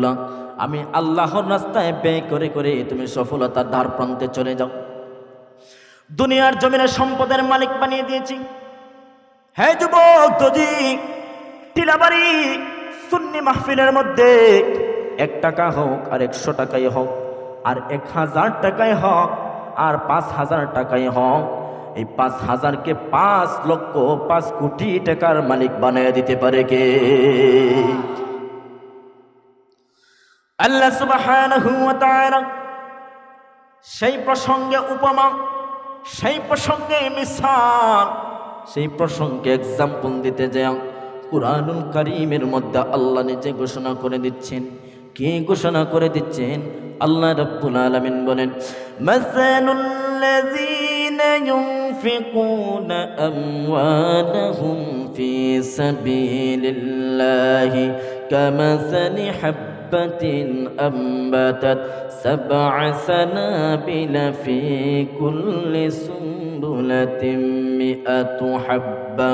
সম্পদগুলা আমি আল্লাহর রাস্তায় ব্যয় করে করে তুমি সফলতার ধার প্রান্তে চলে যাও। দুনিয়ার জমিনে সম্পদের মালিক বানিয়ে দিয়েছি। হে যুবক, যদি টিলাবাড়ি সুন্নি মাহফিলের মধ্যে 1 টাকা হোক আর 100 টাকাই হোক আর 1000 টাকাই হোক আর 5000 টাকাই হোক, এই 5000কে 5 লক্ষ 5 কোটি টাকার মালিক বানিয়ে দিতে পারে কে? আল্লাহ সুবহানাহু ওয়া তাআলা সেই প্রসঙ্গে উপমা, সেই প্রসঙ্গে মিসাল, সেই প্রসঙ্গে এক্সাম্পল দিতে যায় কুরআনুল কারীমের মধ্যে আল্লাহ নিজে ঘোষণা করে দিচ্ছেন। কি ঘোষণা করে দিচ্ছেন? আল্লাহ রাব্বুল আলামিন বলেন, মাসালুল লাযীনা ইউনফিকুনা আমওয়ালাহুম ফি সাবিলিল্লাহি কামাসালি হাব্বাতিন আম্বাতাত 7 সানাবিলা ফি কুল্লি সুম্বুলাতিন মিআতু হাব্বা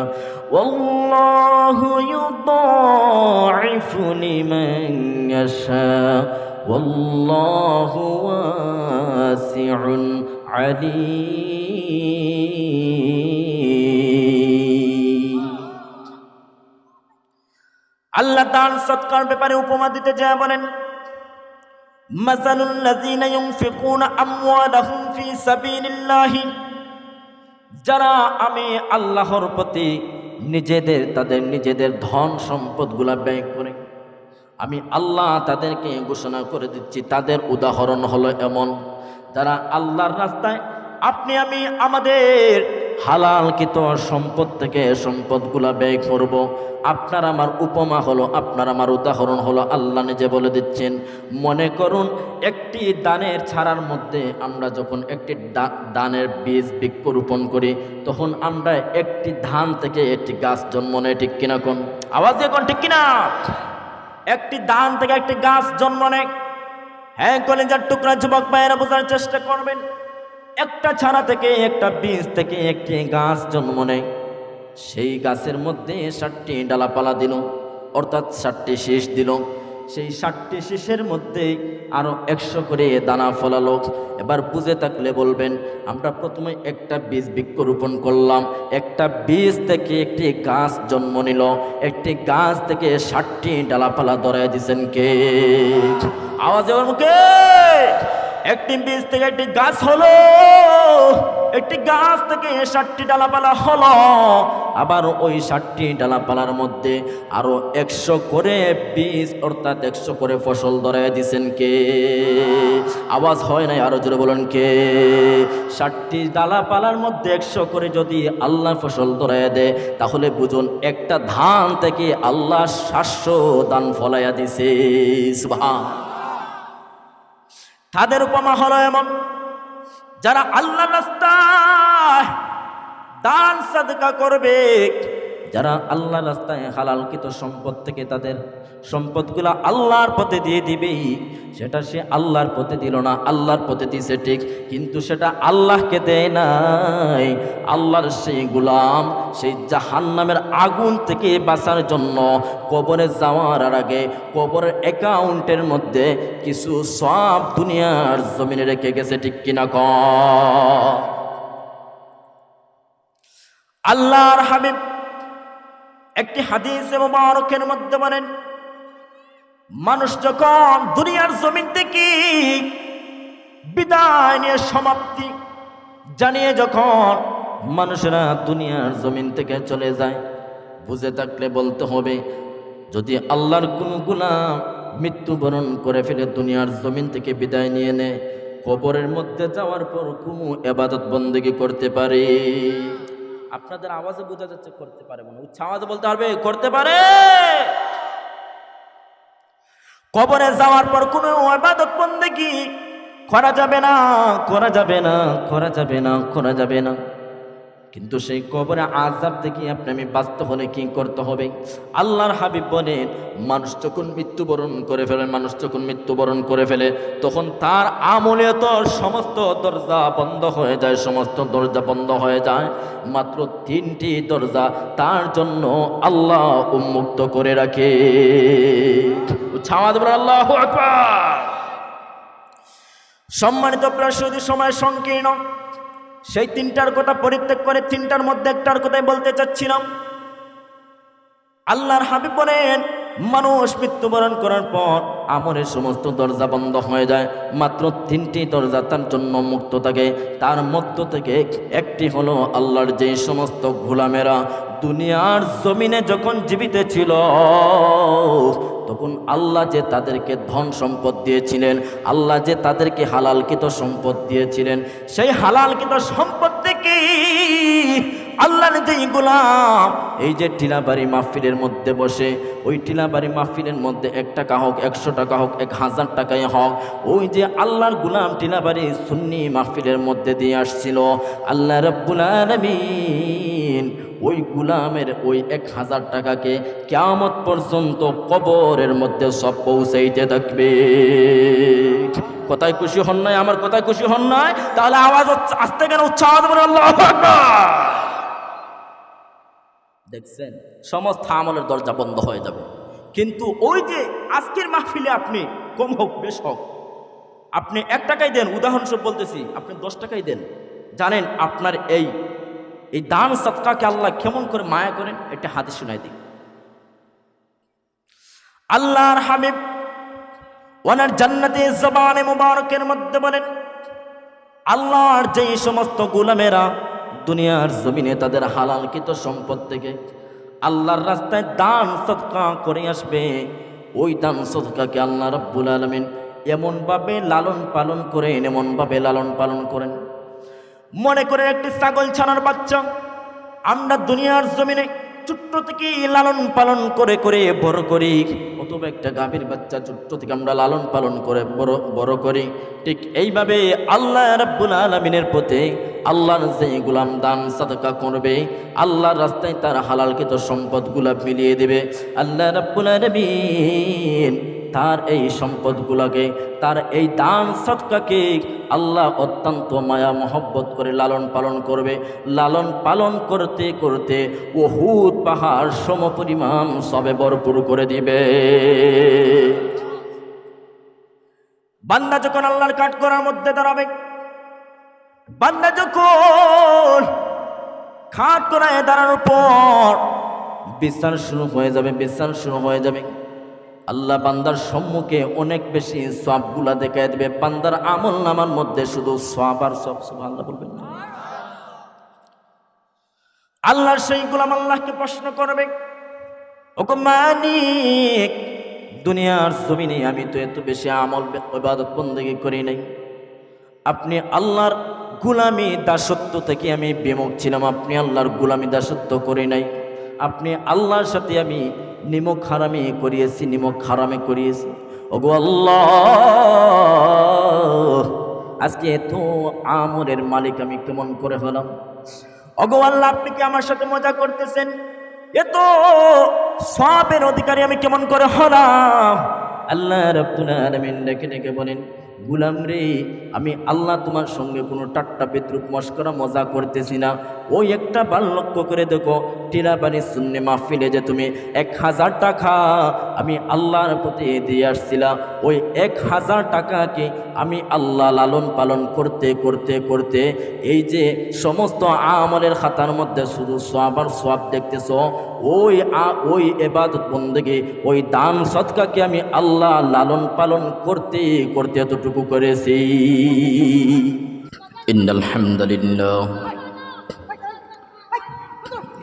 ওয়াল্লাহু ইউদাঈফু লিমান ইয়াশা ওয়াল্লাহু ওয়াসিউন আলীম। আল্লাহ দান সৎকার ব্যাপারে উপমা দিতে যায় বলেন, মাসালুল লাযীনা ইউনফিকুনা আমওয়ালাহুম ফি সাবিলিল্লাহি, যারা আমি আল্লাহর প্রতি তাদের নিজেদের ধন সম্পদগুলা ব্যয় করে, আমি আল্লাহ তাদেরকে ঘোষণা করে দিচ্ছি, তাদের উদাহরণ হলো এমন, যারা আল্লাহর রাস্তায় আপনি আমি আমাদের হালালকৃত সম্পদ থেকে সম্পদগুলা ব্যয় করব। আপনার আমার উপমা হলো, আপনার আমার উদাহরণ হলো, আল্লাহ নিজে বলে দিচ্ছেন, মনে করুন একটি দানের ছাড়ার মধ্যে আমরা যখন একটি দানের বীজ বৃক্ষরোপণ করি, তখন আমরা একটি ধান থেকে একটি গাছ জন্ম নেয়, ঠিক কিনা? কোন আওয়াজ দিয়ে কোন ঠিক কিনা? একটি দান থেকে একটি গাছ জন্ম নেয়। হ্যাঁ কলিজার টুকরা যুবক ভাইয়েরা বোঝার চেষ্টা করবেন, একটা ছাড়া থেকে, একটা বীজ থেকে একটি গাছ জন্ম নেয়। সেই গাছের মধ্যে 7টি ডালাপালা দিল, অর্থাৎ 7টি শীষ দিল। সেই 7টি শীষের মধ্যে আরো 100 করে দানা ফলালো। এবার বুঝে থাকলে বলবেন, আমরা প্রথমে একটা বীজ বৃক্ষরোপণ করলাম, একটা বীজ থেকে একটি গাছ জন্ম নিল, একটি গাছ থেকে 7টি ডালাপালা ধরায় দিছেন কে? আওয়াজে ওর মুখে। একটি বীজ থেকে একটি গাছ হলো, একটি গাছ থেকে 7টি ডালাপালা হলো, আবার ওই 7টি ডালাপালার মধ্যে আরো 100 করে বীজ, অর্থাৎ 100 করে ফসল ধরায় দিছেন কে? আওয়াজ হয় নাই, আরো জোরে বলুন কে? 7টি ডালাপালার মধ্যে 100 করে যদি আল্লাহ ফসল ধরায় দেয়, তাহলে বুঝুন একটা ধান থেকে আল্লাহ 700 দান ফলাইয়া দিছে। সুবহান। তাদের উপমা হলো এমন, যারা আল্লাহর রাস্তায় দান সাদকা করবে, যারা আল্লাহর রাস্তায় হালালকৃত সম্পদ থেকে তাদের সম্পদগুলো আল্লাহর পথে দিয়ে দিবে, সেটা সে আল্লাহর পথে দিল না, আল্লাহর পথে দিছে ঠিক, কিন্তু সেটা আল্লাহকে দেয় নাই। আল্লাহর সেই গোলাম সেই জাহান্নামের আগুন থেকে বাঁচার জন্য কবরে যাওয়ার আগে কবরের অ্যাকাউন্টের মধ্যে কিছু সওয়াব দুনিয়ার জমিনে রেখে গেছে, ঠিক কিনা ক? আল্লাহর হাবিব একটি হাদিসে মুবারকের মধ্যে বলেন, মানুষ যখন দুনিয়ার জমিন থেকে বিদায় নিয়ে সমাপ্তি জানিয়ে যখন মানুষেরা দুনিয়ার জমিন থেকে চলে যায়, বুঝে থাকলে বলতে হবে, যদি আল্লাহর কোনো গোলাম মৃত্যুবরণ করে ফেলে দুনিয়ার জমিন থেকে বিদায় নিয়ে নেয়, কবরের মধ্যে যাওয়ার পর কোনো ইবাদত বন্দেগী করতে পারে? আপনাদের আওয়াজে বোঝা যাচ্ছে করতে পারে, মনে উচ্চ আওয়াজে বলতে পারবে করতে পারে। কবরে যাওয়ার পর কোনো ইবাদত বন্দেগী করা যাবে না, করা যাবে না, করা যাবে না, করা যাবে না। কিন্তু সেই কবরে আযাব থেকে আপনি আমি বাঁচতে হলে কি করতে হবে? আল্লাহর হাবিব বলেন, মানুষ যখন মৃত্যুবরণ করে ফেলে, মানুষ যখন মৃত্যুবরণ করে ফেলে, তখন তার আমলে তো সমস্ত দরজা বন্ধ হয়ে যায়, সমস্ত দরজা বন্ধ হয়ে যায়। মাত্র 3টি দরজা তার জন্য আল্লাহ উন্মুক্ত করে রাখে। উচ্চাওয়াজ বলেন আল্লাহু আকবার। সম্মানিত প্রাসদী, সময় সংকীর্ণ, সেই তিনটার কথা পরিত্যাগ করে তিনটার মধ্যে একটার কথাই বলতে চাচ্ছিলাম। আল্লাহর হাবিব বলেন, মানুষ মৃত্যুবরণ করার পর আমলের সমস্ত দরজা বন্ধ হয়ে যায়, মাত্র তিনটি দরজা তার জন্য মুক্ত থাকে। তার মধ্য থেকে একটি হলো আল্লাহর যে সমস্ত গোলামেরা দুনিয়ার জমিনে যখন জীবিত ছিল তখন আল্লাহ যে তাদেরকে ধন সম্পদ দিয়েছিলেন, আল্লাহ যে তাদেরকে হালালকৃত সম্পদ দিয়েছিলেন, সেই হালালকৃত সম্পদ থেকে আল্লাহর যেই গোলাম এই যে টিলাবাড়ি মাহফিলের মধ্যে বসে, ওই টিলাবাড়ি মাহফিলের মধ্যে 1 টাকা হোক, 100 টাকা হোক, 1000 টাকাই হোক, ওই যে আল্লাহর গোলাম টিলাবাড়ি সুন্নি মাহফিলের মধ্যে দিয়ে আসছিল, আল্লাহ রাব্বুল আলামিন ওই গোলামের ওই 1000 টাকাকে কিয়ামত পর্যন্ত কবরের মধ্যে সব পৌঁছাইতে থাকবে। কথায় খুশি হন নাই? আমার কথায় খুশি হন নাই? তাহলে আওয়াজ আসতে কেন? উচ্চাওয়াজ বলেন আল্লাহু আকবার। দেখছেন, সমস্ত আমলের দরজা বন্ধ হয়ে যাবে। কিন্তু ওই যে আজকের মাহফিলে আপনি কম হোক বেশ হোক, আপনি 1 টাকাই দেন, উদাহরণস্বরূপ বলতেছি, আপনি 10 টাকাই দেন, জানেন আপনার এই দান সদকাকে আল্লাহ কেমন করে মায়া করেন? একটা হাদিস শোনাই দিই। আল্লাহর হাবিব ওনার জান্নাতে জবানে মুবারকের মধ্যে বলেন, আল্লাহর যে সমস্ত গোলামেরা দুনিয়ার জমিনে তাদের হালালকৃত সম্পদ থেকে আল্লাহর রাস্তায় দান সদকা করে আসবে, ওই দান সদকাকে আল্লাহ রাব্বুল আলামিন এমনভাবে লালন পালন করেন, এমনভাবে লালন পালন করেন। মনে করেন একটি ছাগল ছানার বাচ্চা আমরা দুনিয়ার জমিনে ছোট্ট থেকে লালন পালন করে করে বড় করি, অথবা একটা গাভীর বাচ্চা ছোট্ট থেকে আমরা লালন পালন করে বড় করি, ঠিক এইভাবে আল্লাহ রাব্বুল আলামিনের পথে আল্লাহর যে গোলাম দান সাদকা করবে, আল্লাহর রাস্তায় তার হালালকৃত সম্পদগুলা মিলিয়ে দেবে, আল্লাহ রাব্বুল আলামিন তার এই সম্পদগুলোকে, তার এই দান সদকাকে আল্লাহ অত্যন্ত মায়া মহব্বত করে লালন পালন করবে। লালন পালন করতে করতে উহুদ পাহাড় সমপরিমাণ সবে ভরপুর করে দিবে। বান্দা যখন আল্লাহর কাঠ করার মধ্যে দাঁড়াবে, বান্দা যখন খাট করায় দাঁড়ানোর পর বিচার শুরু হয়ে যাবে, বিচার শুরু হয়ে যাবে, আল্লাহ বান্দার সম্মুখে অনেক বেশি সওয়াবগুলা দেখায় দেবে। বান্দার আমল নামার মধ্যে শুধু সওয়াব আর সওয়াব। সুবহানাল্লাহ বলবেন না? আল্লাহর সেই গোলাম আল্লাহকে প্রশ্ন করবে, ওগো মালিক, দুনিয়ার জমিনে আমি তো এত বেশি আমল ইবাদত বন্দেগী করি নাই, আপনি আল্লাহর গোলামি দাসত্ব থেকে আমি বিমুখ ছিলাম, আপনি আল্লাহর গোলামি দাসত্ব করি নাই, আপনি আল্লাহর সাথে আমি নিমক হারামি করিয়েছি, নিমক হারামি করিয়েছি। ওগো আল্লাহ, আজকে এত আমলের মালিক আমি কেমন করে হলাম? ওগো আল্লাহ, আপনি কি আমার সাথে মজা করতেছেন? এত সওয়াবের অধিকারী আমি কেমন করে হলাম? আল্লাহ রাব্বুল আলামিন ডেকে ডেকে বলেন, গুলাম রে, আমি আল্লাহ তোমার সঙ্গে কোনো ঠাট্টা বিদ্রুপ মস্করা মজা করতেছি না। ওই একটা বার লক্ষ্য করে দেখো, টিলাবাড়ি সুন্নি মাহফিলে যে তুমি 1000 টাকা আমি আল্লাহর প্রতি দিয়ে আসছিলাম, ওই 1000 টাকাকে আমি আল্লাহ লালন পালন করতে করতে করতে এই যে সমস্ত আমলের খাতার মধ্যে শুধু সওয়াব আর সওয়াব দেখতেছ, ওই ইবাদত বন্দেগী, ওই দান সদকাকে আমি আল্লাহ লালন পালন করতে করতে এতটুকু করেছি। ইন্নাল হামদুলিল্লাহ,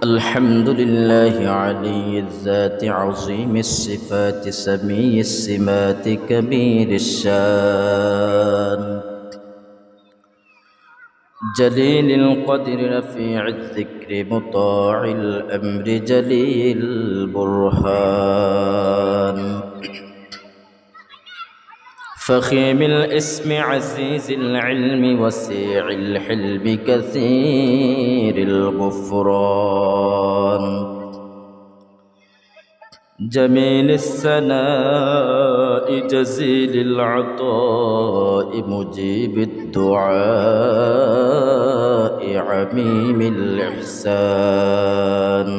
আলহামদুলিল্লাহি আলিয়্যিজ যাতি আযীমিস সিফাতি সামিয়্যিস সিমাতি কাবীরিশ শান جليل القدر رفيع الذكر مطاع الأمر جليل البرهان فخيم الاسم عزيز العلم وسيع الحلم كثير الغفران جميل الثناء جزيل العطاء مجيب الدعاء عميم الإحسان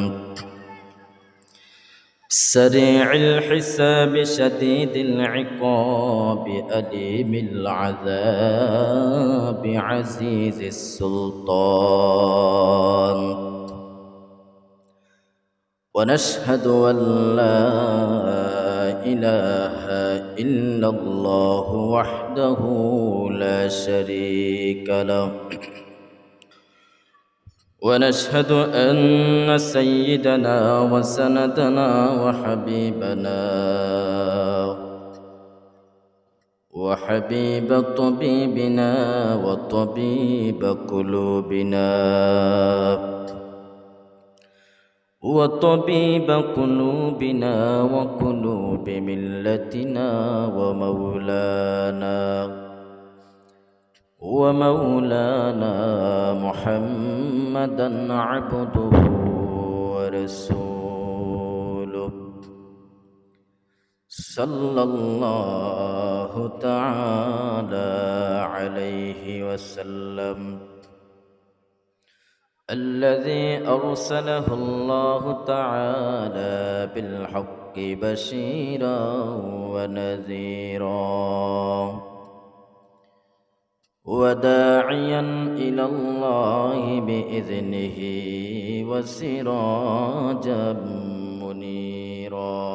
سريع الحساب شديد العقاب أليم العذاب عزيز السلطان ونشهد أن لا إله إلا الله وحده لا شريك له ونشهد أن سيدنا وسندنا وحبيب طبيبنا وطبيب قلوبنا وقلوب ملتنا ومولانا محمدا عبده ورسوله صلى الله تعالى عليه وسلم الذي أرسله الله تعالى بالحق بشيرا ونذيرا وداعيا إلى الله بإذنه وسراجا منيرا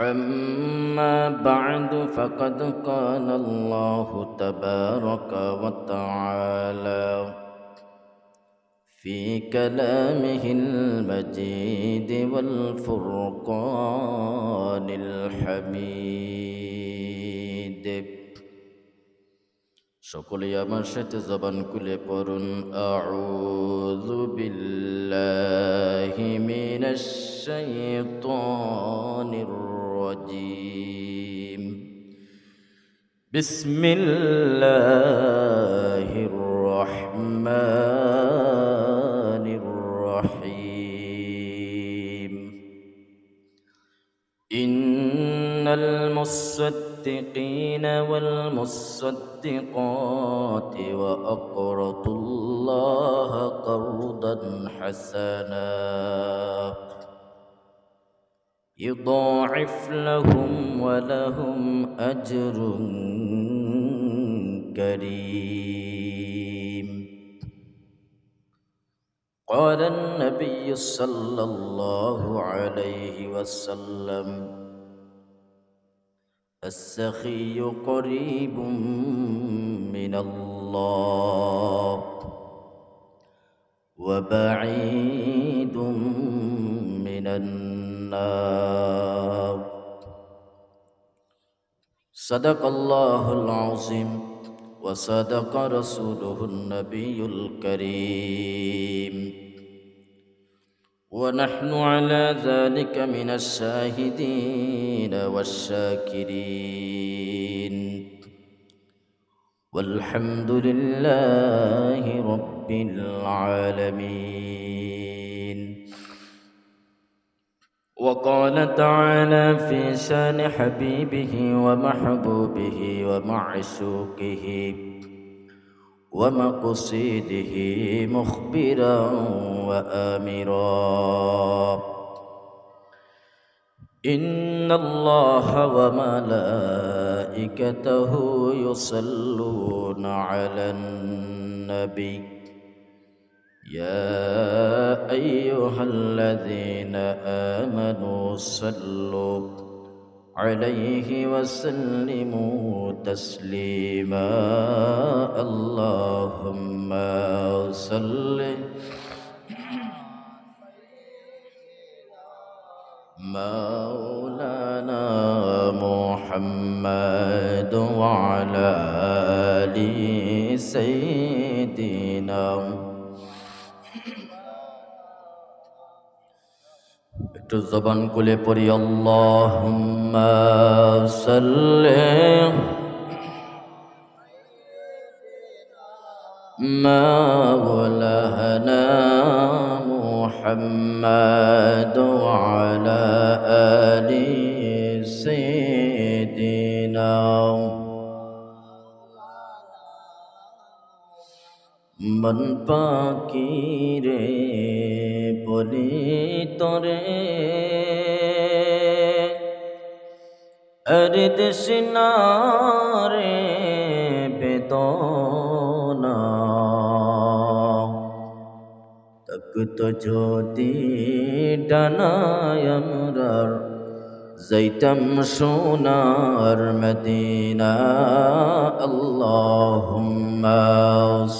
أما بعد فقد قال الله تبارك وتعالى في كلامه المجيد والفرقان الحميد সকলে আমার সাথে জবান খুলে পড়ুন আউযু বিল্লাহি মিনাশ শাইতানির রাজীম বিসমিল্লাহির রহমানির রহিম ইন্নাল মুসাদ্দিকিন ওয়াল মুসাদ্দিকাত ওয়া আকরাদুল্লাহ قرضا حسنا يضاعف لهم ولهم أجر كريم قال النبي صلى الله عليه وسلم السخي قريب من الله وبعيد من النار صدق الله العظيم وصدق رسوله النبي الكريم ونحن على ذلك من الشاهدين والشاكرين والحمد لله رب العالمين وقال تعالى في شان حبيبه ومحبوبه ومعشوقه ومقصده مخبرا وآمرا إن الله وملائكته يصلون على النبي يا أيها الذين آمنوا صلوا عليه وسلموا تسليما اللهم صل مولانا محمد وعلى آل سيدنا একটু জবান খুলে পড়ি আল্লাহুম্মা সাল্লি مولانا محمد وعلى آل سيدنا من পাকি রে বলি তোরে আর দেশনা রে বেদনা তক্ত যদি ডানায় আমরার যাইতাম সোনার মদিনা আল্লাহুম্মা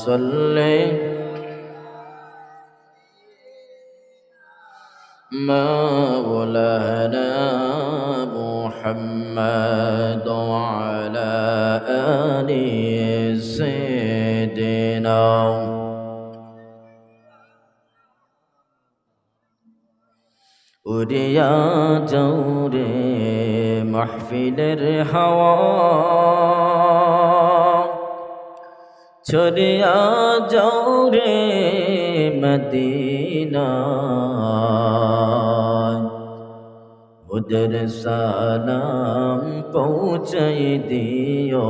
সাল্লি مولانا محمد وعلى آل سيدنا উড়িয়া যাওরে মাহফিলের হাওয়া ছড়িয়া যাওরে মদিনা উদর সালাম পৌঁছাই দিও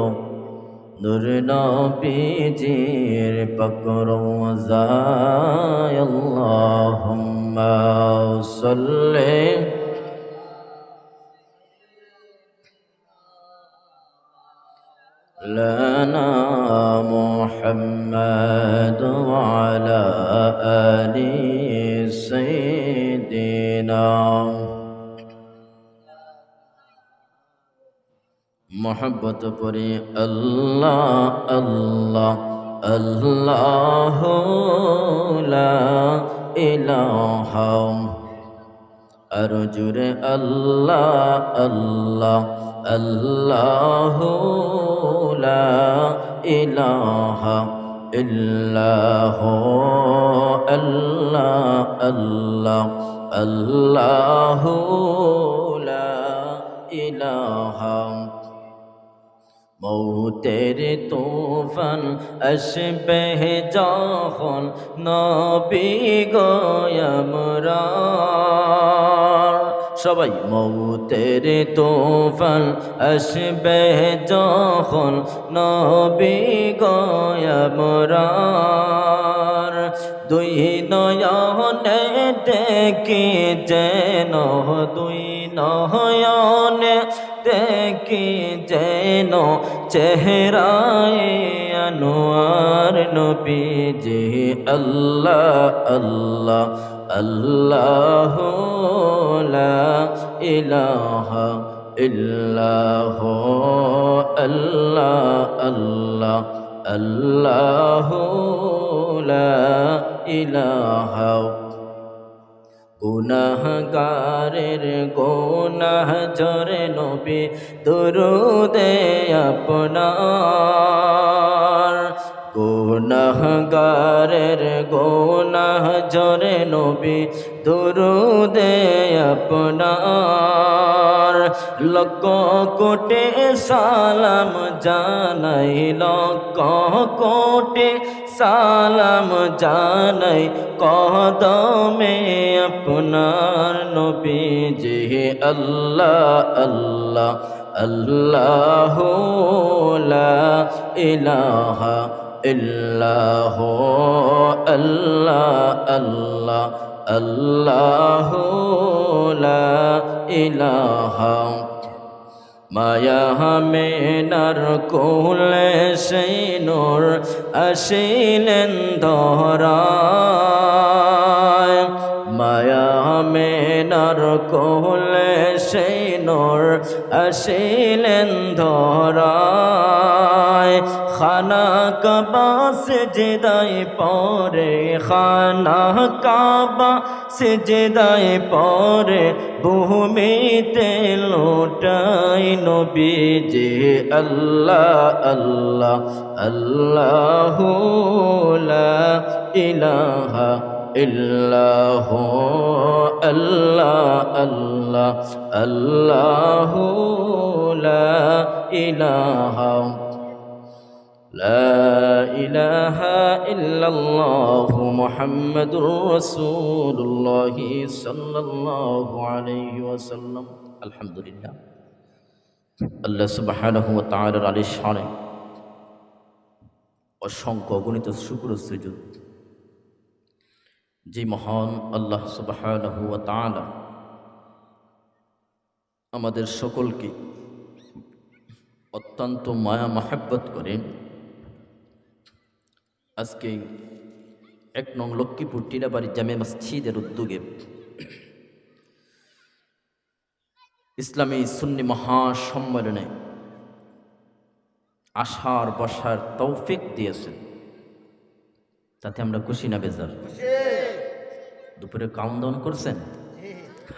নূর নবীজির পকরওয়াজায় আল্লাহুম্মা সাল্লি লানা মুহাম্মাদ ওয়া আলা আলি সাইয়্যিদিনা मोहब्बत परी अल्लाह अल्लाह अल्लाह ला इलाहा अर्जुरे अल्लाह अल्लाह अल्लाह ला इलाहा इल्लाह अल्लाह अल्लाह अल्लाह ला इलाहा মৌতের তুফান আসবে যখন নবী গো আমরার সবাই মৌতের তুফান আসবে যখন নবী গো আমরার দুই নয়নে দেখি যেন দুই নয়নে দেখি যেন চেহারায় আনোয়ার নবীজি আল্লাহ আল্লাহ আল্লাহ লা ইলাহা ইল্লাহ আল্লাহ আল্লাহ আল্লাহ লা ইলাহা গুনাহগারের গুনাহ ঝরে নবী দুরুদে আপনার গুনাহগারের গুনাহ ঝরে নবী দুরুদে আপনার লক্ষ কোটি সালাম জানাই লক্ষ কোটি সালাম জানাই কদমে আপনার নবীজি আল্লাহ আল্লাহ আল্লাহ লা ইলাহা ইল্লাহ আল্লাহ আল্লাহ আল্লাহ লা ইলাহা মায়া মেনার কোলে সেই নূর আসিলেন ধরায় মায়া মেনার কোলে সেই নূর আসিলেন ধরায় খানা কাবা সিজদায় পরে খানা কাবা সিজদায় পরে ভূমিতে লোটাই নবীজি আল্লাহ আল্লাহ আল্লাহ লা ইলাহা ইল্লাহ আল্লাহ আল্লাহ আল্লাহ লা ইলাহা لا إله إلا الله محمد رسول الله صلى الله عليه وسلم الحمد لله আল্লাহ সুবহানাহু ওয়া তাআলার আলিশ শানে অসংখ্য অগণিত শুকর সুজুদ যে মহান আল্লাহ সুবহানাহু ওয়া তাআলা আমাদের সকলকে অত্যন্ত মায়া মহব্বত করেন, আজকে ১ নং লক্ষ্মীপুর টিলাবাড়ি জামে মসজিদের উদ্যোগে ইসলামী সুন্নি মহাসম্মেলনে আসার বসার তৌফিক দিয়েছেন, তাতে আমরা খুশি না বেজার? দুপুরে কাউন্টডাউন করছেন,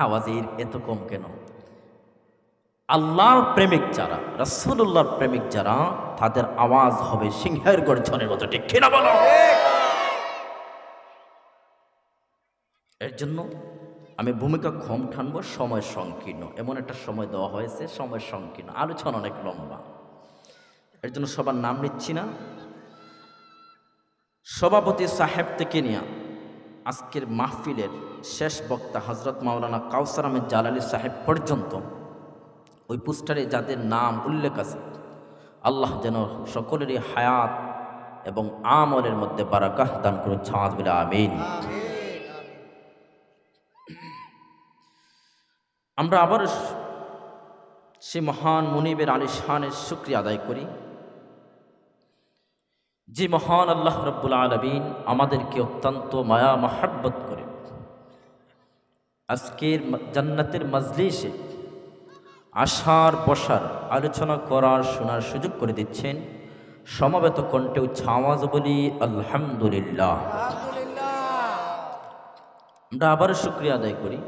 আওয়াজের এত কম কেন? আল্লাহর প্রেমিক যারা, রাসূলুল্লাহর প্রেমিক যারা, তাদের আওয়াজ হবে সিংহের গর্জনের মতো, ঠিক কিনা বলো? এর জন্য আমি ভূমিকা কম টানবো, সময় সংকীর্ণ, এমন একটা সময় দেওয়া হয়েছে, সময় সংকীর্ণ, আলোচনা অনেক লম্বা, এর জন্য সবার নাম নিচ্ছি না। সভাপতি সাহেব থেকে নিয়ে আজকের মাহফিলের শেষ বক্তা হযরত মাওলানা কাউসার আহমেদ জালালী সাহেব পর্যন্ত ওই পোস্টারে যাদের নাম উল্লেখ আছে, আল্লাহ যেন সকলেরই হায়াত এবং আমলের মধ্যে বারাকাহ দান করুন, ছাওয়াজ বলে আমিন। আমরা আবার সে মহান মুনিবের আলিশানের শুকরিয়া আদায় করি, যে মহান আল্লাহ রাব্বুল আলামিন আমাদেরকে অত্যন্ত মায়া মহব্বত করে আজকের জান্নাতের মজলিসে আসার বসার, আলোচনা করার, শোনার সুযোগ করে দিচ্ছেন। সমবেত কণ্ঠে উচ্চ আওয়াজ বলি আলহামদুলিল্লাহ। আমরা আবারও শুকরিয়া আদায় করি,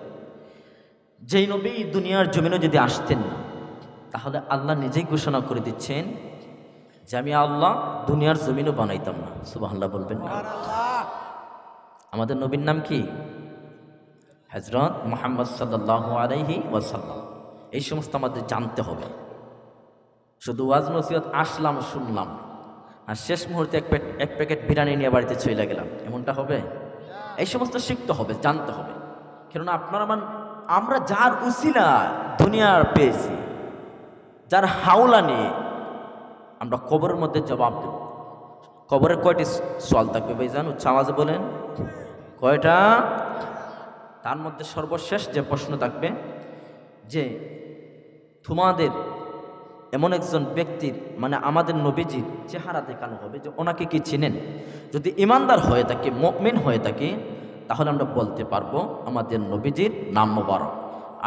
যেই নবী দুনিয়ার জমিনে যদি আসতেন না, তাহলে আল্লাহ নিজেই ঘোষণা করে দিচ্ছেন যে আমি আল্লাহ দুনিয়ার জমিনও বানাইতাম না। সুবহানাল্লাহ বলবেন না? আমাদের নবীর নাম কি? হযরত মুহাম্মদ সাল্লাল্লাহু আলাইহি ওয়াসাল্লাম। এই সমস্ত আমাদের জানতে হবে। শুধু ওয়াজ নসিহত আসলাম, শুনলাম, আর শেষ মুহূর্তে এক প্যাকেট বিরিয়ানি নিয়ে বাড়িতে চলে গেলাম, এমনটা হবে? এই সমস্ত শিখতে হবে, জানতে হবে। কেননা আমরা যার উসিলা দুনিয়ার পেয়েছি, যার হাওলা নিয়ে আমরা কবরের মধ্যে জবাব দেব। কবরের কয়টি সওয়াল থাকবে ভাইজান? উচ্চ আওয়াজে বলেন, কয়টা? তার মধ্যে সর্বশেষ যে প্রশ্ন থাকবে যে তোমাদের এমন একজন ব্যক্তির, মানে আমাদের নবীজির চেহারা দেখানো হবে যে ওনাকে কি চিনেন? যদি ইমানদার হয়ে থাকে, মুমিন হয়ে থাকে, তাহলে আমরা বলতে পারবো আমাদের নবীজির নাম মোবারক।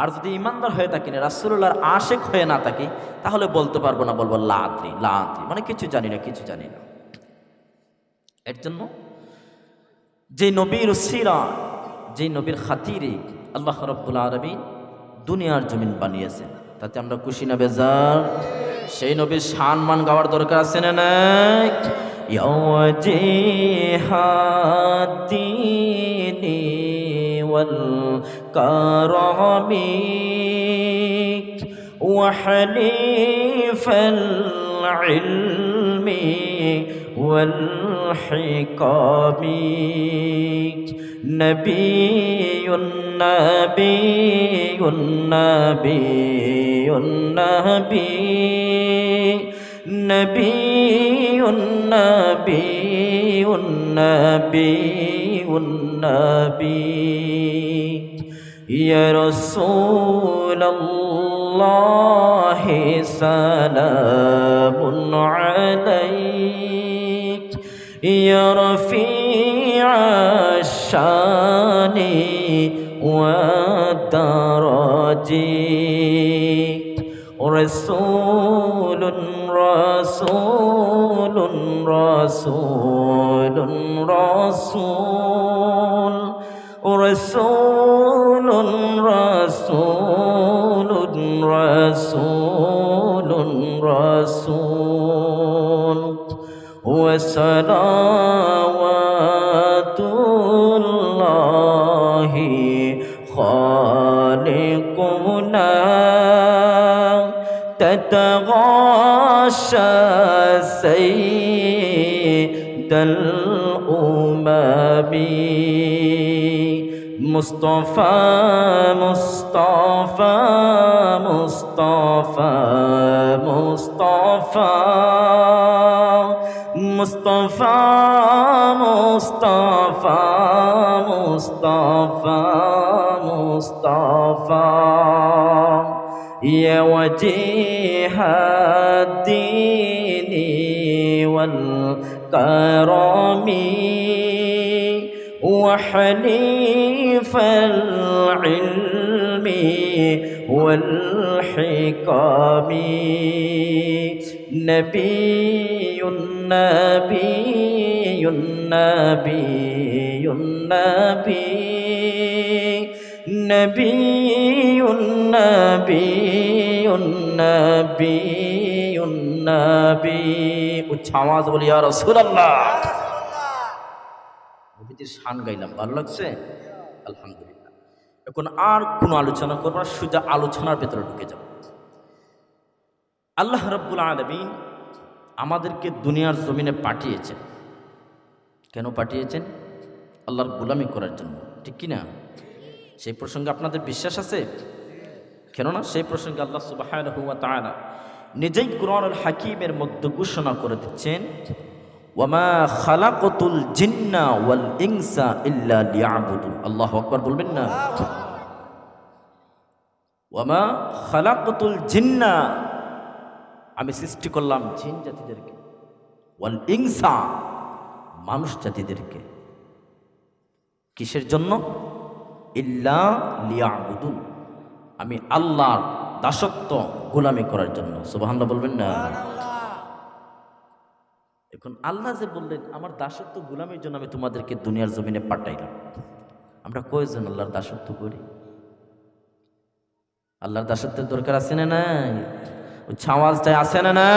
আর যদি ইমানদার হয়ে থাকি না, রাসূলুল্লাহর আশিক হয়ে না থাকি, তাহলে বলতে পারবো না, বলবো লা আদরি, মানে কিছু জানি না, কিছু জানি না। এর জন্য যে নবীর উসিলা, যে নবীর খাতিরে আল্লাহ রাব্বুল আলামিন দুনিয়ার জমিন বানিয়েছেন, তাতে আমরা খুশি না বেজার? সেই নবীর সম্মান গাওয়ার দরকার আছে না নাই? জিহাদিনি ওয়াল কারামি ওয়া হানিফাল ইলমি ওয়াল হিকামি নবিয়ুন নবিয়ুন নবিয়ুন নবী নবিয়ুন নবিয়ুন নবিয়ুন নবী ইয়া রাসূলুল্লাহি সালামুন আলাইক ইয়া রফি'আশ শানি ওয়া দারাজি রাসূলুন রাসূলুন রাসূলুন রাসূল রাসূলুন রাসূলুন রাসূলুন রাসূল ওয়া সালাওয়াতুল্লাহি খালিকুনা تتغاشى سيد الأمم مصطفى مصطفى مصطفى مصطفى مصطفى مصطفى মুস্তাফা মুস্তাফা ইয়া ওয়াজিহাদ্দিনি ওয়াল কারামি وحليف العلم والحكام نبي نبي نبي نبي نبي نبي نبي نبي উচ্চাওয়াজ বলি ইয়া রাসূলুল্লাহ। নবীজির শান গাইলাম, ভালো লাগছে আলহামদুলিল্লাহ। এখন আর কোনো আলোচনা করব না, সোজা আলোচনার ভেতরে ঢুকে যাব। আল্লাহ রাব্বুল আলামিন আমাদেরকে দুনিয়ার জমিনে পাঠিয়েছেন। কেন পাঠিয়েছেন? আল্লাহর গোলামি করার জন্য, ঠিক কি না? সেই প্রসঙ্গে আপনাদের বিশ্বাস আছে? কেননা সেই প্রসঙ্গে আল্লাহ সুবহানাহু ওয়া তাআলা নিজেই কুরআনুল হাকীমের মধ্যে ঘোষণা করে দিচ্ছেন, ওয়ামা খালাকতুল জিন্না ওয়াল ইনসা ইল্লা লিয়াবুদুন। আল্লাহু আকবার বলবেন না? ওয়ামা খালাকতুল জিন্না, আমি সৃষ্টি করলাম জিন জাতিদেরকে, ওয়াল ইনসা, মানুষ জাতিদেরকে। কিসের জন্য? ইল্লা লিয়াবুদুন, আমি আল্লাহর দাসত্ব গোলামি করার জন্য। সুবহানাল্লাহ বলবেন না? এখন আল্লাহ যে বললেন আমার দাসত্ব গোলামির জন্য আমি তোমাদেরকে দুনিয়ার জমিনে পাঠাইলাম, আমরা কয়জন আল্লাহর দাসত্ব করি? আল্লাহর দাসত্বের দরকার আছে না নাই? আওয়াজটাই আছে না না?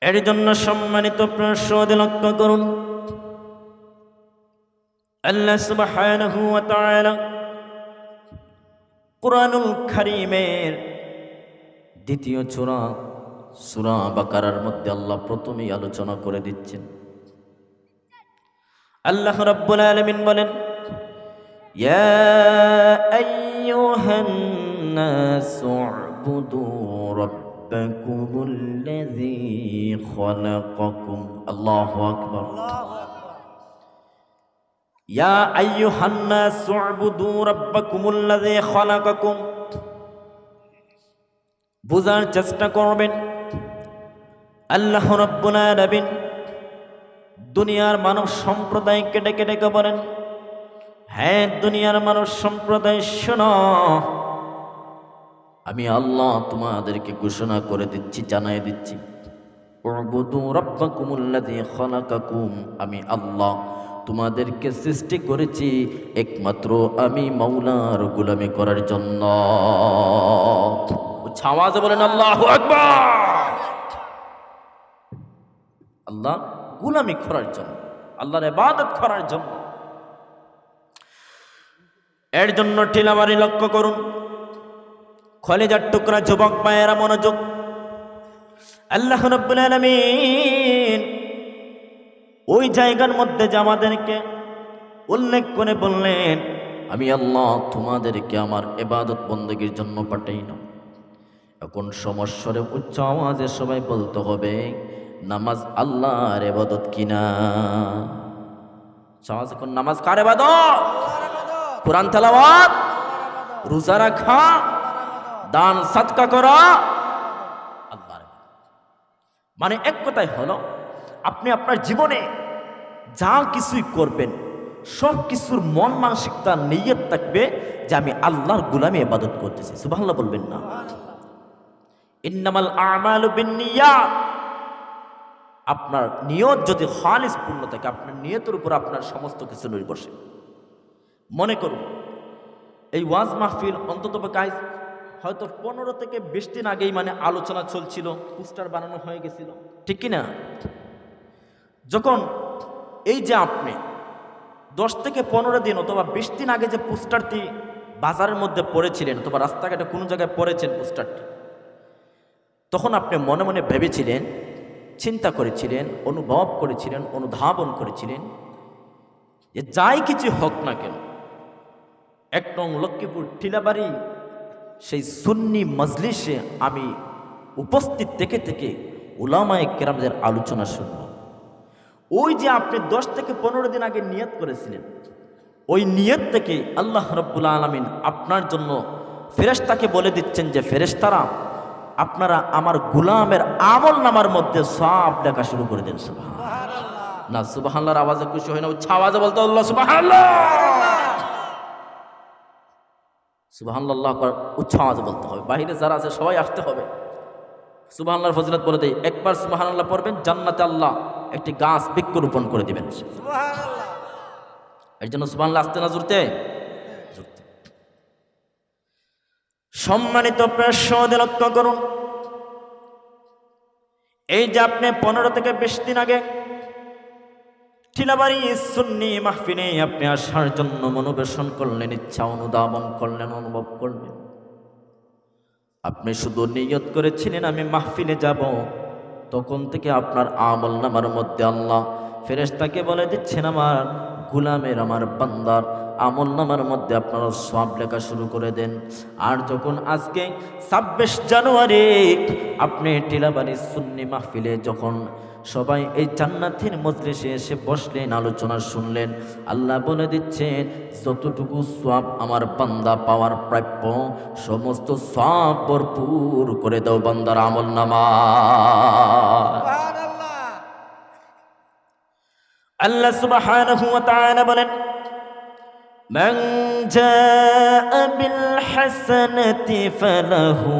এর জন্য সম্মানিত প্রশ্ন লক্ষ্য করুন, আল্লাহ সুবহানাহু ওয়া তাআলা কুরআনুল কারীমের দ্বিতীয় সূরা বাকারার মধ্যে আল্লাহ প্রথমেই আলোচনা করে দিচ্ছেন। আল্লাহ রাব্বুল আলামিন বলেন, ইয়া আইয়ুহান নাসু উবুদু রাব্বাকুমুল্লাযী খালাকাকুম। আল্লাহু আকবার। ইয়া আইয়ুহান নাসু উবুদু রাব্বাকুমুল্লাযী খালাকাকুম। বুঝার চেষ্টা করবেন, আল্লাহ রাব্বুল আলামিন দুনিয়ার মানব সম্প্রদায়কে ডেকে ডেকে বলেন, হ্যাঁ দুনিয়ার মানব সম্প্রদায় শোনো, আমি আল্লাহ তোমাদেরকে ঘোষণা করে দিচ্ছি, জানাই দিচ্ছি, উবুদু রাব্বাকুমুল্লাযী খালাকাকুম, আমি আল্লাহ তোমাদেরকে সৃষ্টি করেছি একমাত্র আমি মাওলার গোলামি করার জন্য। আওয়াজে বলেন আল্লাহু আকবার। আল্লাহ গোলামি করার জন্য, আল্লাহর ইবাদত করার জন্য। এর জন্য টিলাবাড়ি লক্ষ্য করুন, কলিজার টুকরা যুবক ভাইয়েরা মনোযোগ। আল্লাহ রাব্বুল আলামিন ওই জায়গার মধ্যে যে আমাদেরকে উল্লেখ করে বললেন, আমি আল্লাহ তোমাদেরকে আমার ইবাদত বন্দেগীর জন্য পাঠাইলাম। এখন সমস্বরে উচ্চ আওয়াজে সবাই বলতে হবে, নামাজ আল্লাহর ইবাদত কিনা? সমাজ এখন নামাজ কার ইবাদত? কুরআন তেলাওয়াত, রোজা রাখা, দান সাদকা করা আল্লাহর। মানে এক কথাই হলো, আপনি আপনার জীবনে যা কিছুই করবেন সব কিছুর মন মানসিকতা নিয়ত থাকবে যে আমি আল্লাহর গোলামি ইবাদত করতেছি। সুবহানাল্লাহ বলবেন না? ইন্নামাল আমালু বিন্নিয়াত। আপনার নিয়ত যদি খালিস পূর্ণ থাকে, আপনার নিয়তের উপর আপনার সমস্ত কিছু নির্ভরশীল। মনে করুন এই ওয়াজ মাহফিল অন্তত হয়তো 15 থেকে 20 দিন আগেই মানে আলোচনা চলছিল, পোস্টার বানানো হয়ে গেছিল, ঠিক কিনা? যখন এই যে আপনি 10 থেকে 15 দিন অথবা 20 দিন আগে যে পোস্টারটি বাজারের মধ্যে পড়েছিলেন অথবা রাস্তাঘাটে কোনো জায়গায় পড়েছেন পোস্টারটি, তখন আপনি মনে মনে ভেবেছিলেন, চিন্তা করেছিলেন, অনুভব করেছিলেন, অনুধাবন করেছিলেন যে যাই কিছু হোক না কেন, 1 নং লক্ষ্মীপুর টিলাবাড়ি সেই সুন্নি মজলিসে আমি উপস্থিত থেকে থেকে উলামায়ে কেরামদের আলোচনা শুনব। ওই যে আপনি 10 থেকে 15 দিন আগে নিয়ত করেছিলেন, ওই নিয়ত থেকে আল্লাহ রাব্বুল আলামিন আপনার জন্য ফেরেশতাকে বলে দিচ্ছেন যে ফেরেশতারা আপনারা আমার গোলামের আমল নামার মধ্যে সওয়াব লেখা শুরু করে দেন। সুবহানাল্লাহ। না সুবহানাল্লাহর আওয়াজে খুশি হয় না, উচ্চ আওয়াজে বলতে আল্লাহ সুবহানাল্লাহ, সুবহানাল্লাহ উচ্চ আওয়াজে বলতে হবে। বাইরে যারা আছে সবাই আসতে হবে। সুবহানাল্লাহর ফজিলত বলে দেই, একবার সুবহানাল্লাহ পড়বেন, জান্নাতে আল্লাহ একটি গাছ বৃক্ষরোপণ করে দিবেন। সুবহানাল্লাহ। এর জন্য সুবহানাল্লাহ আসতে না জুড়তে। সম্মানিত প্রেক্ষক লক্ষ্য করুন, এই যে আপনি 15 থেকে 20 দিন আগে টিলাবাড়ি সুন্নি মাহফিলে আপনি আসার জন্য মনোবেশন করলেন, ইচ্ছা অনুধাবন করলেন, অনুভব করলেন। আপনি শুধু নিয়ত করেছিলেন আমি মাহফিলে যাব, তখন থেকে আপনার আমল নামার মধ্যে আল্লাহ ফেরেশতাকে বলে দিচ্ছেন আমার গোলামের, আমার বান্দার আমল নামার মধ্যে আপনারা সওয়াব লেখা শুরু করে দেন। আর যখন আজকে 26 জানুয়ারি আপনি টিলাবাড়ি সুন্নি মাহফিলে যখন সবাই এই জান্নাতের মজলিসে এসে বসলেন, আলোচনা শুনলেন, আল্লাহ বলে দিচ্ছেন যতটুকু সওয়াব আমার বান্দা পাওয়ার প্রাপ্য সমস্ত সওয়াব ভরপুর করে দাও বান্দার আমল নামা। আল্লাহ সুবহানাহু ওয়া তাআলা বলেন মান জাআ বিল হাসানাতি ফালাহু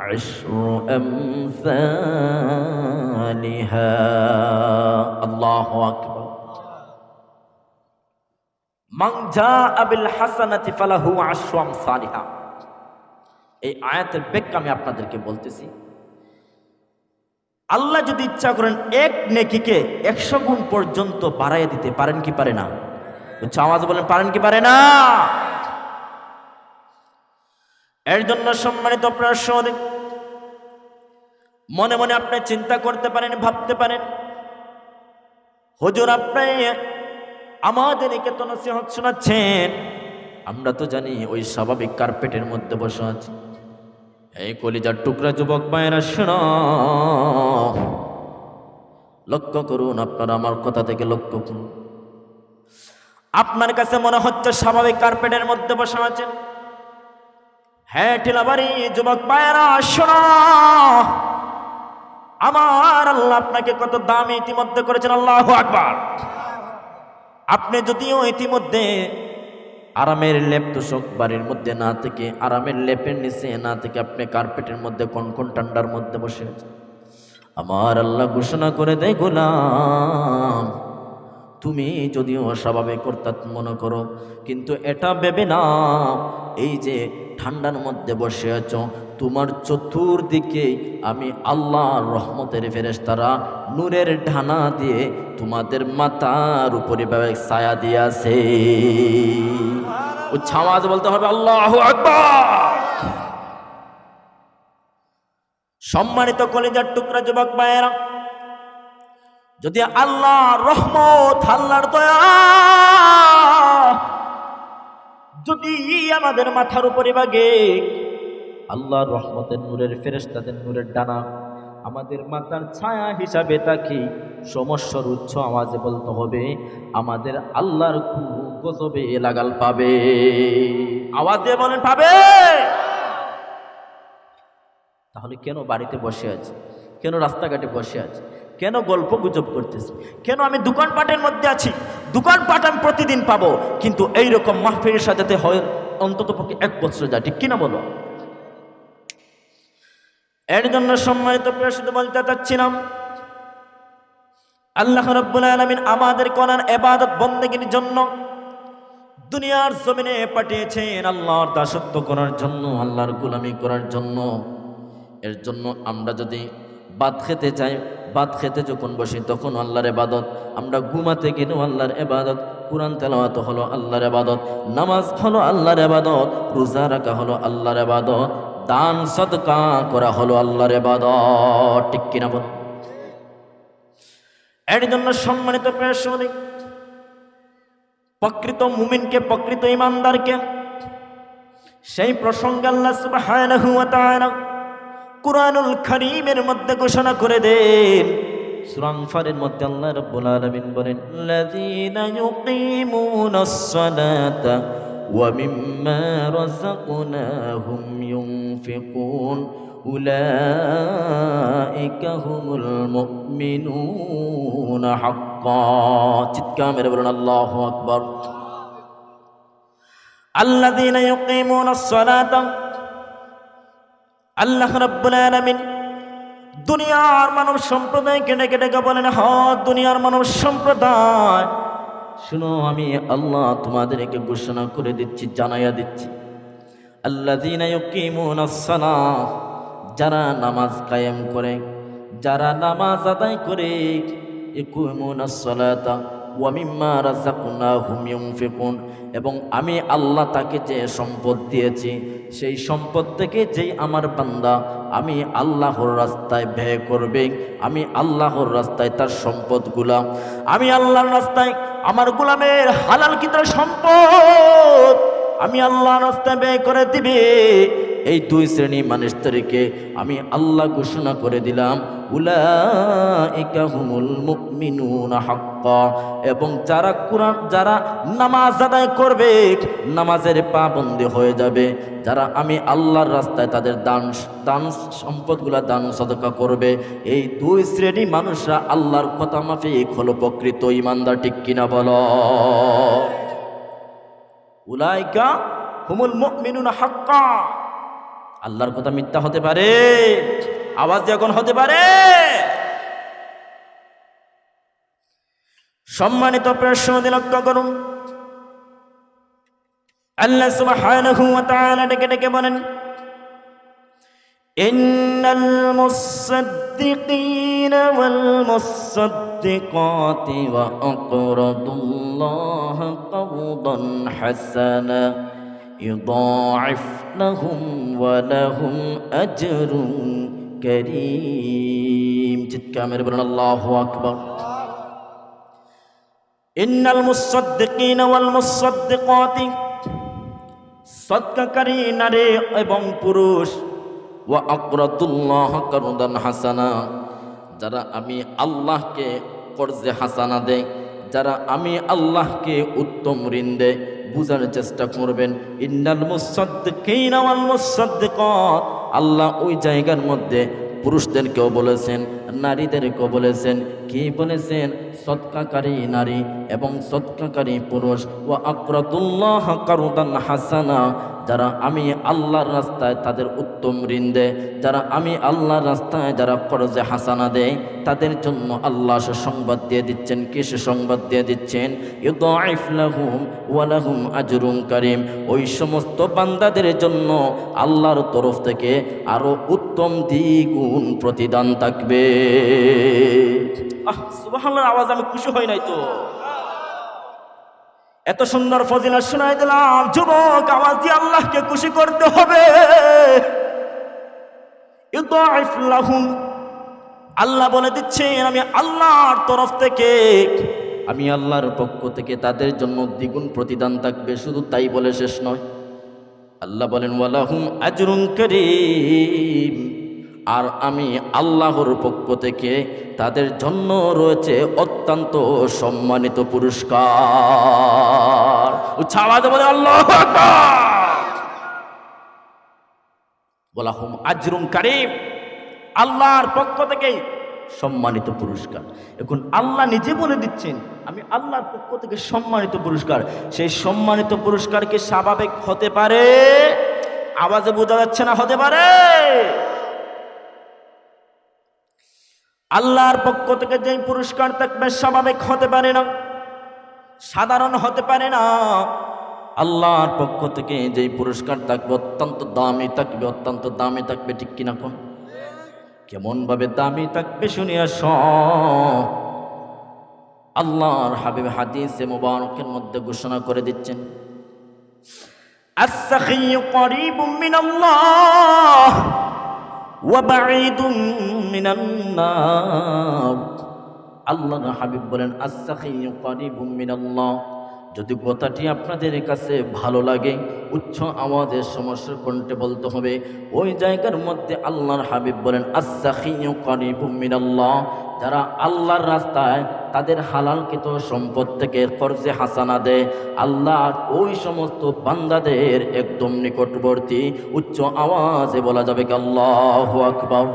আশরু আমসালিহা। আল্লাহু আকবার। মান জাআ বিল হাসানাতি ফালাহু আশরু আমসালিহা। এই আয়াতের ব্যাখ্যা আমি আপনাদেরকে বলতেছি। আল্লাহ যদি ইচ্ছা করেন এক নেকিকে 100 গুণ পর্যন্ত বাড়াইয়া দিতে পারেন কি পারে না? আওয়াজ বলেন পারেন কি পারে না? এর জন্য সম্মানিত প্রেক্ষক মনে মনে আপনি চিন্তা করতে পারেন, ভাবতে পারেন হুজুর আপনি আমাদেরকে তো নসিহত শোনাচ্ছেন, আমরা তো জানি ওই স্বাভাবিক কার্পেটের মধ্যে বসে আছি। এই কলিজার টুকরা যুবক ভাইরা শোনো, লক্ষ্য করুন, আপনারা আমার কথা থেকে লক্ষ্য করুন। আপনার কাছে মনে হচ্ছে স্বাভাবিক কার্পেটের মধ্যে বসে আছেন। হ্যাঁ টিলাবাড়ি যুবক ভাইরা শোনো, আমার আল্লাহ আপনাকে কত দামি ইতিমধ্যে করেছেন। আল্লাহু আকবার। আপনি যদিও ইতিমধ্যে আরামের লেপ তোষক বাড়ির মধ্যে না থেকে, আরামের লেপের নিচে না থেকে আপনি কার্পেটের মধ্যে কনকন ঠান্ডার মধ্যে বসে আছেন, আমার আল্লাহ ঘোষণা করে দেয় গোলাম তুমি যদিও অস্বাভাবিক অর্থাৎ মনে করো, কিন্তু এটা ভেবে না এই যে ঠান্ডার মধ্যে বসে আছো, তোমার চতুর্দিকে আমি আল্লাহর রহমতের ফেরেশতারা নূরের ঢানা দিয়ে তোমাদের মাথার উপরে ছায়া দিয়ে আছে। উচ্চ আওয়াজ বলতে হবে আল্লাহু আকবার। সম্মানিত কলিজার টুকরা যুবক ভাইয়েরা, যদি আল্লাহর রহমত, আল্লাহর দয়া যদি আমাদের মাথার উপরে ভাগে, আল্লাহর রহমতের নূরের ফেরেশতাদের নূরের ডানা আমাদের মাথার ছায়া হিসাবে থাকি, সমস্যার উচ্চ আওয়াজে বলতে হবে আমাদের আল্লাহর খুব গজবে লাগাল পাবে। আওয়াজ দিয়ে বলেন পাবে। তাহলে কেন বাড়িতে বসে আছি, কেন রাস্তাঘাটে বসে আছি, কেন গল্প গুজব করতেছি, কেন আমি দোকানপাটের মধ্যে আছি? দোকানপাট আমি প্রতিদিন পাবো, কিন্তু এইরকম মাহফিলের সাজাতে হয় অন্তত পক্ষে 1 বছর যায়, ঠিক কিনা বলো? এর জন্য সম্মানিত প্রিয় শুধু বলতে চাচ্ছিলাম, আল্লাহ রাব্বুল আলামিন আমাদের কোরআন ইবাদত বন্দেগীর জন্য দুনিয়ার জমিনে পাঠিয়েছেন, আল্লাহর দাসত্ব করার জন্য, আল্লাহর গোলামি করার জন্য। এর জন্য আমরা যদি ভাত খেতে চাই, ভাত খেতে যখন বসি তখন আল্লাহর ইবাদত, আমরা ঘুমাতে গেলেও আল্লাহর ইবাদত, কুরআন তেলাওয়াত হলো আল্লাহর ইবাদত, নামাজ হলো আল্লাহর ইবাদত, রোজা রাখা হলো আল্লাহর ইবাদত, দান সদকা করা হলো আল্লাহর ইবাদত, ঠিক কিনা বল? এর জন্য সম্মানিত প্রিয় শুনি, প্রকৃত মুমিনকে, প্রকৃত ইমানদারকে সেই প্রসঙ্গে আল্লাহ সুবহানাহু ওয়া তাআলা কুরআনুল কারীমের মধ্যে ঘোষণা করে দেন, সূরা আনফালের মধ্যে আল্লাহ রাব্বুল আলামিন বলেন, আল্লাযীনা ইউকিমুনাস সালাতা ওয়া মিম্মা রাযাকনাহুম ইউনফিকুন উলাইকা হুমুল মুমিনুনা হাক্কা। চিৎকার মেরে বলুন আল্লাহু আকবার। আল্লাযীনা ইউকিমুনাস সালাতা, আল্লাহ রাব্বুল আলামিন দুনিয়ার মানব সম্প্রদায়কে ডেকে ডেকে বলেন, হ দুনিয়ার মানব সম্প্রদায় শুনো, আমি আল্লাহ তোমাদেরকে ঘোষণা করে দিচ্ছি, জানাইয়া দিচ্ছি, আল্লাযীনা ইউকিমুনাস সালাহ, যারা নামাজ কায়েম করে, যারা নামাজ আদায় করে, ইউকিমুনাস সালাতা ওয়া মিম্মা রাযাকনাহুম ইউনফিকুন, এবং আমি আল্লাহ তাকে যে সম্পদ দিয়েছি সেই সম্পদ থেকে যেই আমার বান্দা আমি আল্লাহর রাস্তায় ব্যয় করবে, আমি আল্লাহর রাস্তায় তার সম্পদগুলা, আমি আল্লাহর রাস্তায় আমার গোলামের হালাল কিতার সম্পদ আমি আল্লাহর রাস্তায় ব্যয় করে দিবে, এই দুই শ্রেণী মানুষদেরকে আমি আল্লাহ ঘোষণা করে দিলাম, উলাইকা হুমুল মুমিনুনা হাক্কা। এবং যারা কুরআন, যারা নামাজ আদায় করবে, নামাজের পাবন্দী হয়ে যাবে, যারা আমি আল্লাহর রাস্তায় তাদের দান সম্পদগুলা দান সদকা করবে, এই দুই শ্রেণী মানুষরা আল্লাহর কথা মাফিক হলো প্রকৃত ঈমানদার। ঠিক কিনা বলো? উলাইকা হুমুল মুমিনুনা হাক্কা। আল্লাহর কথা মিথ্যা হতে পারে? আওয়াজ দিয়ে এখন হতে পারে? সম্মানিত প্রশ্নটি লক্ষ্য করুন, আল্লাহ সুবহানাহু ওয়া তাআলা ডেকে ডেকে বলেন, ইন্নাল মুসাদ্দিকিনা ওয়াল মুসাদ্দিকাতি ওয়া আকরাদুল্লাহ কওদান হাসানা ইউদাইফ লাহুম ওয়া লাহুম আজরুন কারীম। চিৎকার মেরে বলুন আল্লাহু আকবার। ইন্নাল মুসাদ্দিকিনা ওয়াল মুসাদ্দিকাতি, সদকাকারী নারী এবং পুরুষ, ওয়া আকরাদুল্লাহ কারদান হাসানা, যারা আমি আল্লাহকে কর্জে হাসানা দেয়, যারা আমি আল্লাহকে উত্তম ঋণ দেয়। বুঝার চেষ্টা করবেন, ইন্নাল মুসাদ্দিকিনা ওয়াল মুসাদ্দিকাত, আল্লাহ ওই জায়গার মধ্যে পুরুষদেরকেও বলেছেন, নারীদেরকেও বলেছেন। কি বলেছেন? সদকাকারী নারী এবং সদকাকারী পুরুষ। ওয়া আকরাদুল্লাহ কারদান হাসানা, যারা আমি আল্লাহর রাস্তায় তাদের উত্তম ঋণ দেয়, যারা আমি আল্লাহর রাস্তায় যারা কর্জে হাসানা দেয়, তাদের জন্য আল্লাহ সুসংবাদ দিয়ে দিচ্ছেন। কি সুসংবাদ দিয়ে দিচ্ছেন? ইউদাইফ লাহুম ওয়া লাহুম আজরুন কারীম, ওই সমস্ত বান্দাদের জন্য আল্লাহর তরফ থেকে আরো উত্তম দ্বিগুণ প্রতিদান থাকবে। সুবহানাল্লাহর আওয়াজ আমি খুশি হই নাই তো? এত সুন্দর ফজিলত শোনাই দিলাম। যুবক, আওয়াজ দিয়ে আল্লাহকে খুশি করতে হবে। ইউদাইফ লাহুম, আল্লাহ বলে দিচ্ছেন আমি আল্লাহর তরফ থেকে, আমি আল্লাহর পক্ষ থেকে তাদের জন্য দ্বিগুণ প্রতিদান থাকবে। শুধু তাই বলে শেষ নয়, আল্লাহ বলেন ওয়া লাহুম আজরুন কারীম, আর আমি আল্লাহর পক্ষ থেকে তাদের জন্য রয়েছে অত্যন্ত সম্মানিত পুরস্কার। উচ্চ আওয়াজে বলে আল্লাহু আকবার। ওয়া লাহুম আজরুন কারীম, আল্লাহর পক্ষ থেকে সম্মানিত পুরস্কার। এখন আল্লাহ নিজে বলে দিচ্ছেন আমি আল্লাহর পক্ষ থেকে সম্মানিত পুরস্কার। সেই সম্মানিত পুরস্কার কি স্বাভাবিক হতে পারে? আওয়াজে বোঝা যাচ্ছে না? হতে পারে। আল্লাহর পক্ষ থেকে যে পুরস্কার থাকবে স্বাভাবিক হতে পারে না, সাধারণ হতে পারে না। আল্লাহর পক্ষ থেকে যে পুরস্কার থাকবে অত্যন্ত দামি থাকবে, অত্যন্ত দামি থাকবে। ঠিক কিনা কোন? কেমন ভাবে দামি থাকবে শুনিয়া আল্লাহর হাবিব হাদিসে মুবারকের মধ্যে ঘোষণা করে দিচ্ছেন, আস-সাখিয়্যু করিবুম মিনাল্লাহ ওয়া বাঈদুম মিনান নার। আল্লাহর হাবিব বলেন আস-সাখিয়্যু করিবুম মিনাল্লাহ। যদি কথাটি আপনাদের কাছে ভালো লাগে, উচ্চ আওয়াজের সমস্যার কণ্ঠে বলতে হবে। ওই জায়গার মধ্যে আল্লাহর হাবিব বলেন আস-সাখিয়্যু করিবুম মিনাল্লাহ, যারা আল্লাহর রাস্তায় তাদের হালালকৃত সম্পদ থেকে কর্জে হাসানা দেয়, আল্লাহ ওই সমস্ত বান্দাদের একদম নিকটবর্তী উচ্চ আওয়াজে বলা যাবে কি আল্লাহু আকবার।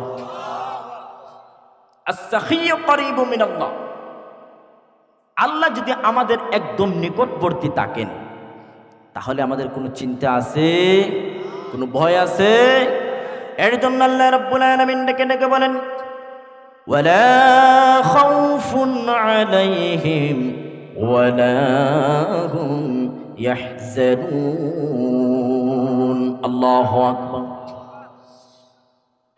আস-সাখিয়্যু করিবু মিনাল্লাহ। আল্লাহ যদি আমাদের একদম নিকটবর্তী থাকেন তাহলে আমাদের কোনো চিন্তা আছে, কোনো ভয় আছে? এর জন্য আল্লাহ রাব্বুল আলামিন ডেকে ডেকে বলেন ওয়ালা খাউফুন আলাইহিম ওয়ালা হুম ইয়াহজানুন। আল্লাহু আকবার।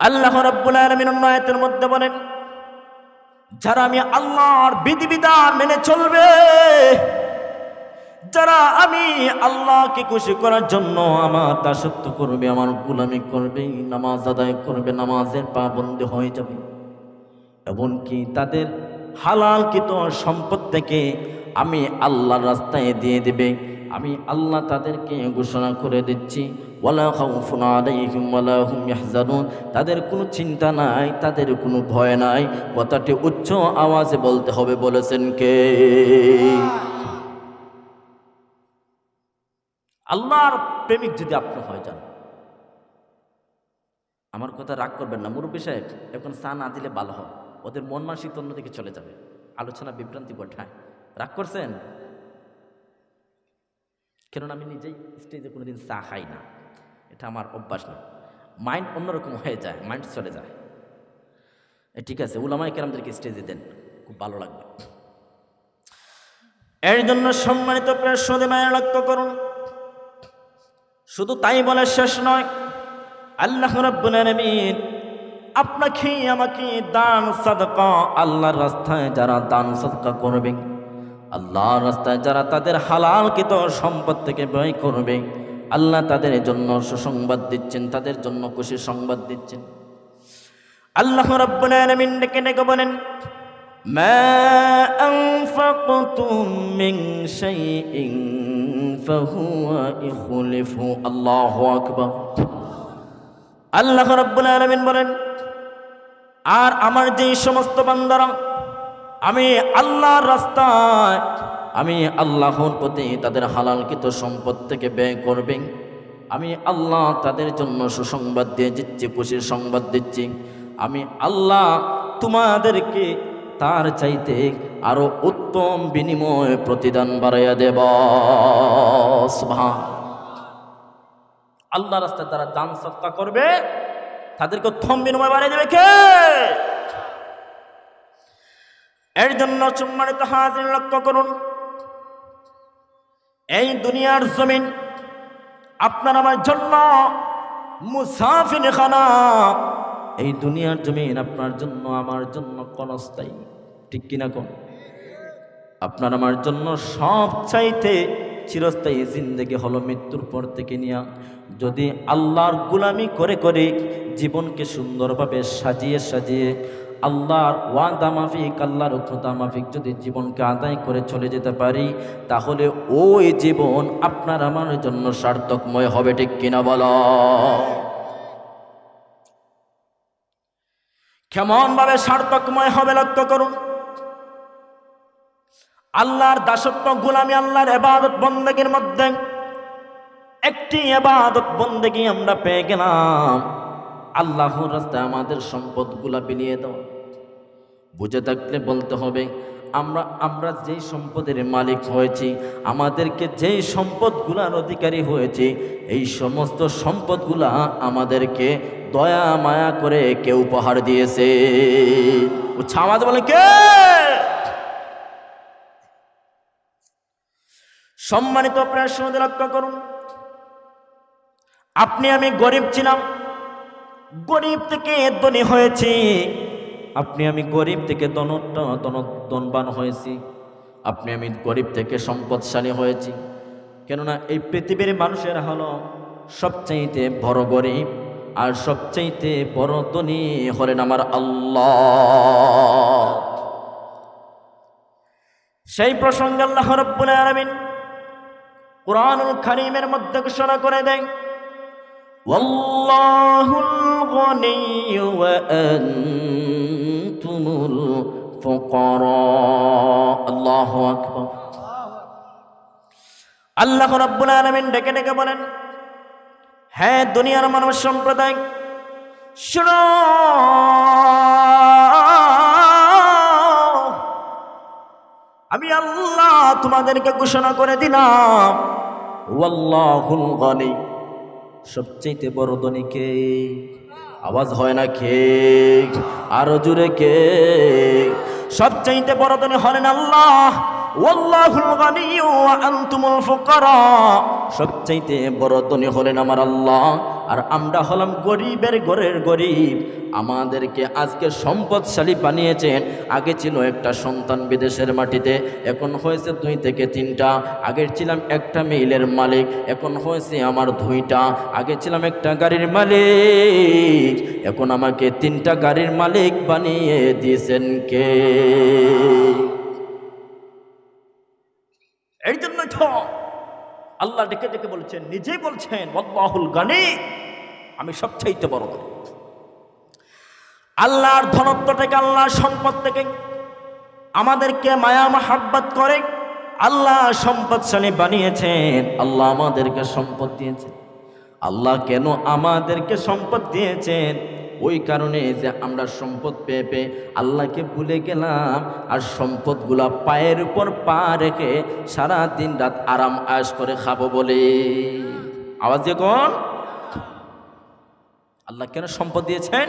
আল্লাহ রাব্বুল আলামিন আয়াতের মধ্যে বলেন যারা আমি আল্লাহর বিধিবিধান মেনে চলবে, যারা আমি আল্লাহকে খুশি করার জন্য আমার দাসত্ব করবে, আমার গোলামি করবে, নামাজ আদায় করবে, নামাজের পাবন্দি হয়ে যাবে, এমনকি তাদের হালালকৃত সম্পদ থেকে আমি আল্লাহর রাস্তায় দিয়ে দেবে, আমি আল্লাহ তাদেরকে ঘোষণা করে দিচ্ছি ওয়ালা খাউফুন আলাইহিম ওয়ালা হুম ইয়াহজানুন। তাদের কোনো চিন্তা নাই, তাদের কোনো ভয় নাই। কথাটি উচ্চ আওয়াজে বলতে হবে। বলেছেন কে? আল্লাহর প্রেমিক যদি আপনি হয়ে যান, আমার কথা রাগ করবেন না মুরব্বী সাহেব, এখন চা না দিলে ভালো হয়, ওদের মন মানসিকতা অন্যদিকে চলে যাবে, আলোচনা বিভ্রান্তি ঘটায়। রাগ করছেন? কেননা আমি নিজেই স্টেজে কোনোদিন চা খাই না, এটা আমার অভ্যাস না। মাইন্ড অন্যরকম হয়ে যায়, মাইন্ড চলে যায়। ঠিক আছে, উলামায়ে কেরামদেরকে স্টেজে দেন, খুব ভালো লাগবে। এর জন্য সম্মানিত প্রেক্ষক মায়ের লক্ষ্য করুন, শুধু তাই বলে শেষ নয়, আল্লাহ রাব্বুল আলামিন আপনাকে আমাকে দান সাদকা, আল্লাহর রাস্তায় যারা দান সাদকা করবে, আল্লাহর রাস্তায় যারা তাদের হালালকৃত সম্পদ থেকে ব্যয় করবে, আল্লাহ তাদের জন্য সুসংবাদ দিচ্ছেন, তাদের জন্য খুশি সংবাদ দিচ্ছেন। আল্লাহ রাব্বুল আলামিন ডেকে ডেকে বলেন মা আনফাকতুম মিন শাইইন ফাহুয়া ইখলিফু। আল্লাহু আকবার। আল্লাহ রাব্বুল আলামিন বলেন আর আমার যেই সমস্ত বান্দারা আমি আল্লাহর রাস্তায়, আমি আল্লাহর প্রতি তাদের হালালকৃত সম্পদ থেকে ব্যয় করবে, আমি আল্লাহ তাদের জন্য সুসংবাদ দিয়ে দিচ্ছি, খুশির সংবাদ দিচ্ছি। আমি আল্লাহ তোমাদেরকে তার চাইতে আরো উত্তম বিনিময় প্রতিদান বাড়াইয়া দেব। সুবহান। আল্লাহ রাস্তায় যারা দান সদকা করবে তাদেরকে উত্তম বিনিময় বাড়িয়ে দেবে কে? এর জন্য সম্মানিত হাজির লক্ষ্য করুন, এই দুনিয়ার জমিন আপনার আমার জন্য মুসাফিরখানা। এই দুনিয়ার জমিন আপনার জন্য আমার জন্য ক্ষণস্থায়ী, ঠিক কিনা কোন? আপনার আমার জন্য সব চাইতে চিরস্থায়ী জিন্দেগি হলো মৃত্যুর পর থেকে নিয়া। যদি আল্লাহর গোলামি করে করে জীবনকে সুন্দরভাবে সাজিয়ে সাজিয়ে আল্লাহর ওয়াদা মাফিক, আল্লাহর কথা মাফিক যদি জীবনকে আদায় করে চলে যেতে পারি, তাহলে ওই জীবন আপনার আমার জন্য সার্থকময় হবে, ঠিক কিনা বলো? কেমন ভাবে সার্থকময় হবে লক্ষ্য করুন। আল্লাহর দাসত্ব গোলামি, আল্লাহর ইবাদত বন্দেগীর মধ্যে একটি ইবাদত বন্দেগী আমরা পেয়ে গেলাম, আল্লাহর রাস্তায় আমাদের সম্পদগুলা বিলিয়ে দাও। বুঝে থাকলে বলতে হবে আমরা যেই সম্পদের মালিক হয়েছি, আমাদেরকে যেই সম্পদগুলার অধিকারী হয়েছি, এই সমস্ত সম্পদগুলা আমাদেরকে দয়া মায়া করে কেউ উপহার দিয়েছে। আমাদের বলে কে? সম্মানিত প্রেক্ষক লক্ষ্য করুন, আপনি আমি গরিব ছিলাম, গরিব থেকে ধনী হয়েছি। আপনি আমি গরিব থেকে ধনবান হয়েছি। আপনি আমি গরিব থেকে সম্পদশালী হয়েছি। কেননা এই পৃথিবীর মানুষের হলো সবচাইতে বড় গরিব আর সবচাইতে বড় ধনী হলেন আমার আল্লাহ। সেই প্রসঙ্গে আল্লাহ রাব্বুল আলামিন কুরআনুল কারীমের মধ্যে ঘোষণা করে দেন ওয়াল্লাহুল গনিয়্যু ওয়া আনতুমুল الفقراء الله أكبر আল্লাহ রাব্বুল আলামিন ডেকে ডেকে বলেন, হ্যাঁ দুনিয়ার মানব সম্প্রদায় শুনো, আমি আল্লাহ তোমাদেরকে ঘোষণা করে দিলাম, ওয়াল্লাহুল গনি, সবচেয়ে বড় ধনী কে? আওয়াজ হয় না কে? আরো জোরে কে? সবচেয়ে বড় ধনী হলেন আল্লাহ। ওয়াল্লাহুল গনি ওয়া আনতুমুল ফুকারা, সবচেয়ে বড় ধনী হলেন আমার আল্লাহ, আর আমরা হলাম গরিবের ঘরের গরিব। আমাদেরকে আজকে সম্পদশালী বানিয়েছেন। আগে ছিল একটা সন্তান বিদেশের মাটিতে, এখন হয়েছে 2 থেকে 3টা। আগে ছিলাম একটা মিলের মালিক, এখন হয়েছে আমার 2টা। আগে ছিলাম একটা গাড়ির মালিক, এখন আমাকে 3টা গাড়ির মালিক বানিয়ে দিয়েছেন কে? এই জন্য তো আল্লাহ ডেকে ডেকে বলছেন, নিজেই বলছেন ওয়াল্লাহুল গনি, আমি সবচাইতে বড় ধনী। আল্লাহর ধনত্ব থেকে, আল্লাহর সম্পদ থেকে আমাদেরকে মায়া মাহাব্বত করে আল্লাহ সম্পদশালী বানিয়েছেন। আল্লাহ আমাদেরকে সম্পদ দিয়েছেন। আল্লাহ কেন আমাদেরকে সম্পদ দিয়েছেন? ওই কারণে যে আমরা সম্পদ পেয়ে পেয়ে আল্লাহকে ভুলে গেলাম, আর সম্পদগুলা পায়ের উপর পা রেখে সারা দিন রাত আরাম আয়েশ করে খাবো বলে। আওয়াজ দিয়ে কোন? আল্লাহ কেন সম্পদ দিয়েছেন?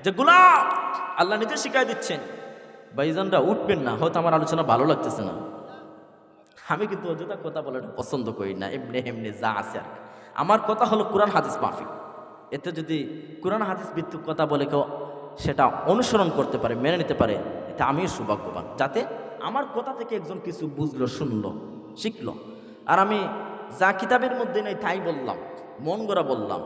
যেগুলা আল্লাহ নিজে শিখাই দিচ্ছেন। ভাইজানরা উঠবেন না, হয়তো আমার আলোচনা ভালো লাগতেছে না। আমি কিন্তু অযথা কথা বলাটা পছন্দ করি না, এমনি এমনি যা আছে আর। আমার কথা হলো কোরআন হাদিস মাফিক। এতে যদি কোরআন হাদিস ভিত্তিক কথা বলে কেউ সেটা অনুসরণ করতে পারে, মেনে নিতে পারে, এতে আমিও সৌভাগ্যবান। যাতে আমার কথা থেকে একজন কিছু বুঝলো, শুনলো, শিখলো। আর আমি যা কিতাবের মধ্যে নেই তাই বললাম, মন গড়া বললাম,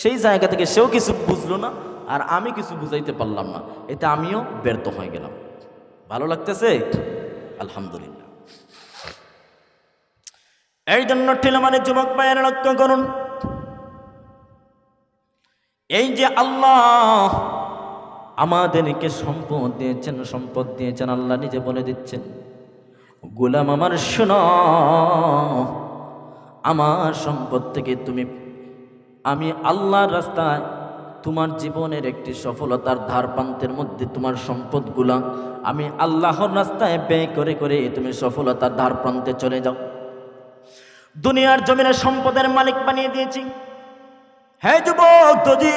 সেই জায়গা থেকে সেও কিছু বুঝলো না, আর আমি কিছু বুঝাইতে পারলাম না, এতে আমিও ব্যর্থ হয়ে গেলাম। ভালো লাগতেছে? আলহামদুলিল্লাহ। এই জন্য টিলামানের যুবক ভাইয়েরা লক্ষ্য করুন, এই যে আল্লাহ আমাদেরকে সম্পদ দিয়েছেন, আল্লাহ নিজে বলে দিচ্ছেন, গোলাম আমার শোনো, আমার সম্পদ থেকে আমি আল্লাহর রাস্তায় তোমার জীবনের একটি সফলতার ধার প্রান্তের মধ্যে তোমার সম্পদগুলা আমি আল্লাহর রাস্তায় ব্যয় করে করে তুমি সফলতার ধার প্রান্তে চলে যাও। দুনিয়ার জমিনে সম্পদের মালিক বানিয়ে দিয়েছি। হে যুবক, যদি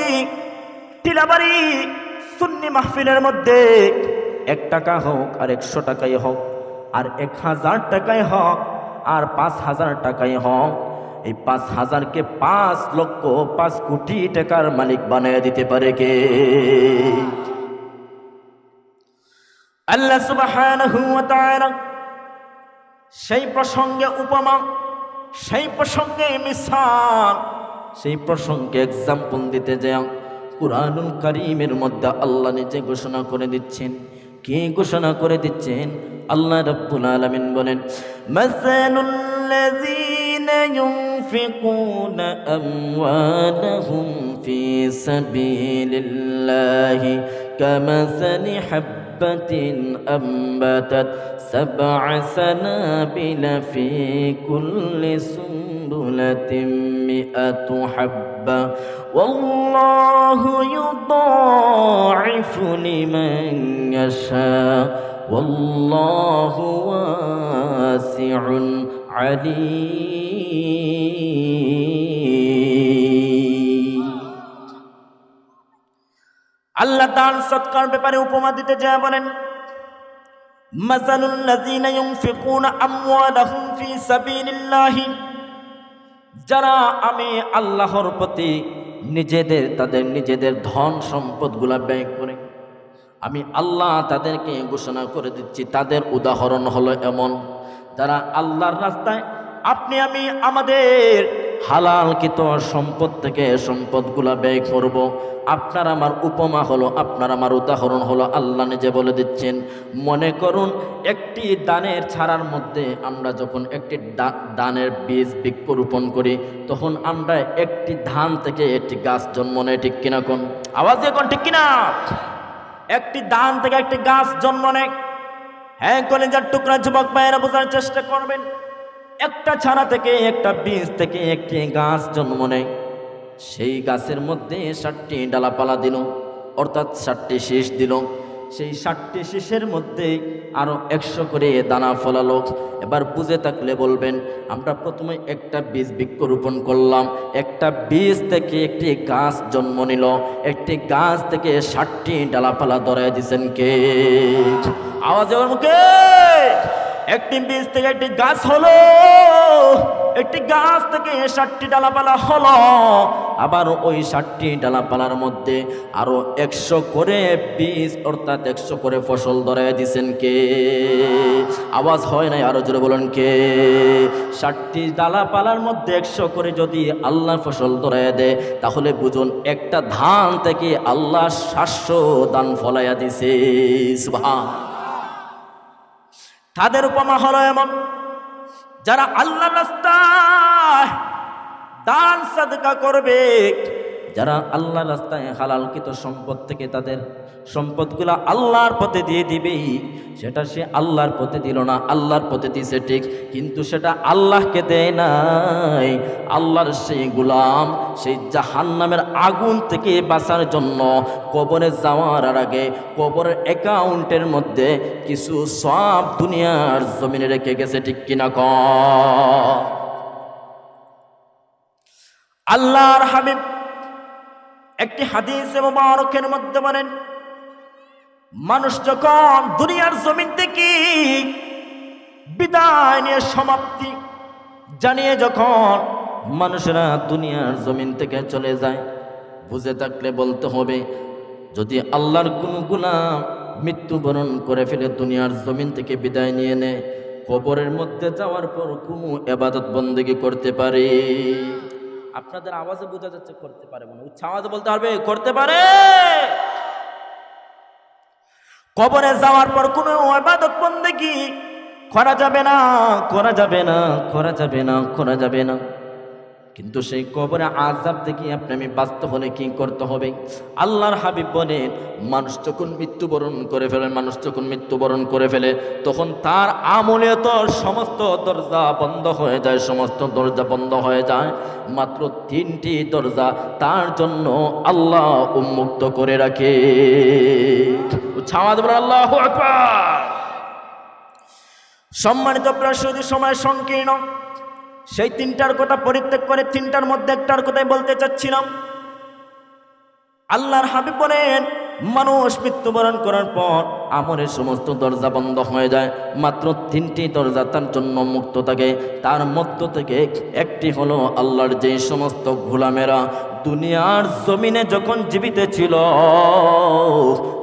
টিলাবাড়ি সুন্নি মাহফিলের মধ্যে 1 টাকা হোক, আর 100 টাকাই হোক, আর 1000 টাকাই হোক, আর 5000 টাকাই হোক, এই 5000কে 5 লক্ষ 5 কোটি টাকার মালিক বানিয়ে দিতে পারে কে? আল্লাহ সুবহানাহু ওয়া তাআলা সেই প্রসঙ্গে উপমা, সেই প্রসঙ্গে মিসাল, সেই প্রসঙ্গে এক্সাম্পল দিতে যায় কুরআনুল কারীমের মধ্যে আল্লাহ নিজে ঘোষণা করে দিচ্ছেন। কে ঘোষণা করে দিচ্ছেন? আল্লাহ রাব্বুল আলামিন বলেন, মাসালুল লাযীনা ينفقون أموالهم في سبيل الله كمثل حبة أنبتت 7 سنابل في كل سنبلة 100 حبة والله يضاعف لمن يشاء والله واسع عليم। আল্লাহ দান সৎকার ব্যাপারে উপমা দিতে যায় বলেন, মাসালুল লাযীনা ইউনফিকুনা আমওয়ালাহুম ফি সাবিলিল্লাহি, যারা আমি আল্লাহর প্রতি তাদের নিজেদের ধন সম্পদগুলা ব্যয় করে, আমি আল্লাহ তাদেরকে ঘোষণা করে দিচ্ছি, তাদের উদাহরণ হলো এমন, যারা আল্লাহর রাস্তায় আমি আমাদের হালালকৃত সম্পদ থেকে সম্পদগুলা ব্যয় করব। আপনার আমার উপমা হলো, আপনার আমার উদাহরণ হলো, আল্লাহ নিজে বলে দিচ্ছেন, মনে করুন একটি দানের ছাড়ার মধ্যে আমরা যখন একটি দানের বীজ বৃক্ষরোপণ করি, তখন আমরা একটি ধান থেকে একটি গাছ জন্ম নেয়, ঠিক কিনা কোন? আওয়াজ দিয়ে কোন ঠিক কিনা? একটি দান থেকে একটি গাছ জন্ম নেয়। হ্যাঁ কলিজার টুকরা যুবক ভাইয়েরা বোঝার চেষ্টা করবেন, একটা ছানা থেকে, একটা বীজ থেকে একটি গাছ জন্ম নেয়। সেই গাছের মধ্যে 7টি ডালাপালা দিল, অর্থাৎ 7টি শীষ দিল। সেই 7টি শীষের মধ্যে আরো 100 করে দানা ফলালো। এবার বুঝে থাকলে বলবেন, আমরা প্রথমে একটা বীজ বৃক্ষরোপণ করলাম, একটা বীজ থেকে একটি গাছ জন্ম নিল, একটি গাছ থেকে 7টি ডালাপালা ধরায় দিছেন কে? আওয়াজ আমার মুখে। একটি বীজ থেকে একটি গাছ হলো, একটি গাছ থেকে 7টি ডালাপালা হলো। আবার ওই 7টি ডালাপালার মধ্যে আরো 100 করে বীজ, অর্থাৎ 100 করে ফসল ধরায় দিছেন কে? আওয়াজ হয় নাই, আরো জোরে বলেন কে? 7টি ডালাপালার মধ্যে 100 করে যদি আল্লাহ ফসল ধরায় দেয়, তাহলে বুঝুন একটা ধান থেকে আল্লাহ 700 দান ফলাইয়া দিছে। সুবহান। তাদের উপমা হলো এমন, যারা আল্লাহর রাস্তায় দান সাদকা করবে, যারা আল্লাহর রাস্তায় হালালকৃত সম্পদ থেকে তাদের সম্পদগুলা আল্লাহর পথে দিয়ে দিবে, সেটা সে আল্লাহর পথে দিল না, আল্লাহর পথে দিছে ঠিক, কিন্তু সেটা আল্লাহকে দেয় নাই। আল্লাহর সেই গোলাম সেই জাহান্নামের আগুন থেকে বাঁচার জন্য কবরে যাওয়ার আগে কবরের অ্যাকাউন্টের মধ্যে কিছু সব দুনিয়ার জমিনে রেখে গেছে, ঠিক কিনা কও? আল্লাহর হাবিব একটি হাদিসে মুবারকের মধ্যে বলেন, মানুষ যখন দুনিয়ার জমিন থেকে বিদায় নিয়ে সমাপ্তি জানিয়ে যখন মানুষেরা দুনিয়ার জমিন থেকে চলে যায়, বুঝে থাকলে বলতে হবে, যদি আল্লাহর কোনো গোলাম মৃত্যুবরণ করে ফেলে দুনিয়ার জমিন থেকে বিদায় নিয়ে নেয়, কবরের মধ্যে যাওয়ার পর কোনো ইবাদত বন্দেগী করতে পারে? আপনাদের আওয়াজে বোঝা যাচ্ছে করতে পারে, মনে উচ্চ আওয়াজে বলতে পারবে করতে পারে। কবরে যাওয়ার পর কোনো ইবাদত বন্দেগী করা যাবে না, করা যাবে না, করা যাবে না, করা যাবে না। কিন্তু সেই কবরে আযাব থেকে আপনি আমি বাঁচতে হলে কি করতে হবে? আল্লাহর হাবিব বলেন, মানুষ যখন মৃত্যুবরণ করে ফেলে, মানুষ যখন মৃত্যুবরণ করে ফেলে, তখন তার আমলে তো সমস্ত দরজা বন্ধ হয়ে যায়, সমস্ত দরজা বন্ধ হয়ে যায়। মাত্র 3টি দরজা তার জন্য আল্লাহ উন্মুক্ত করে রাখে। আল্লাহু আকবার। সম্মানিত প্রাসঙ্গিক সময় সংকীর্ণ, সেই 3টার কথা পরিত্যাগ করে 3টার মধ্যে একটার কথাই বলতে চাচ্ছিলাম। আল্লাহর হাবিব বলেন, মানুষ মৃত্যুবরণ করার পর আমলের সমস্ত দরজা বন্ধ হয়ে যায়, মাত্র 3টি দরজা তার জন্য মুক্ত থাকে। তার মধ্য থেকে একটি হলো আল্লাহর যে সমস্ত গোলামেরা দুনিয়ার জমিনে যখন জীবিত ছিল,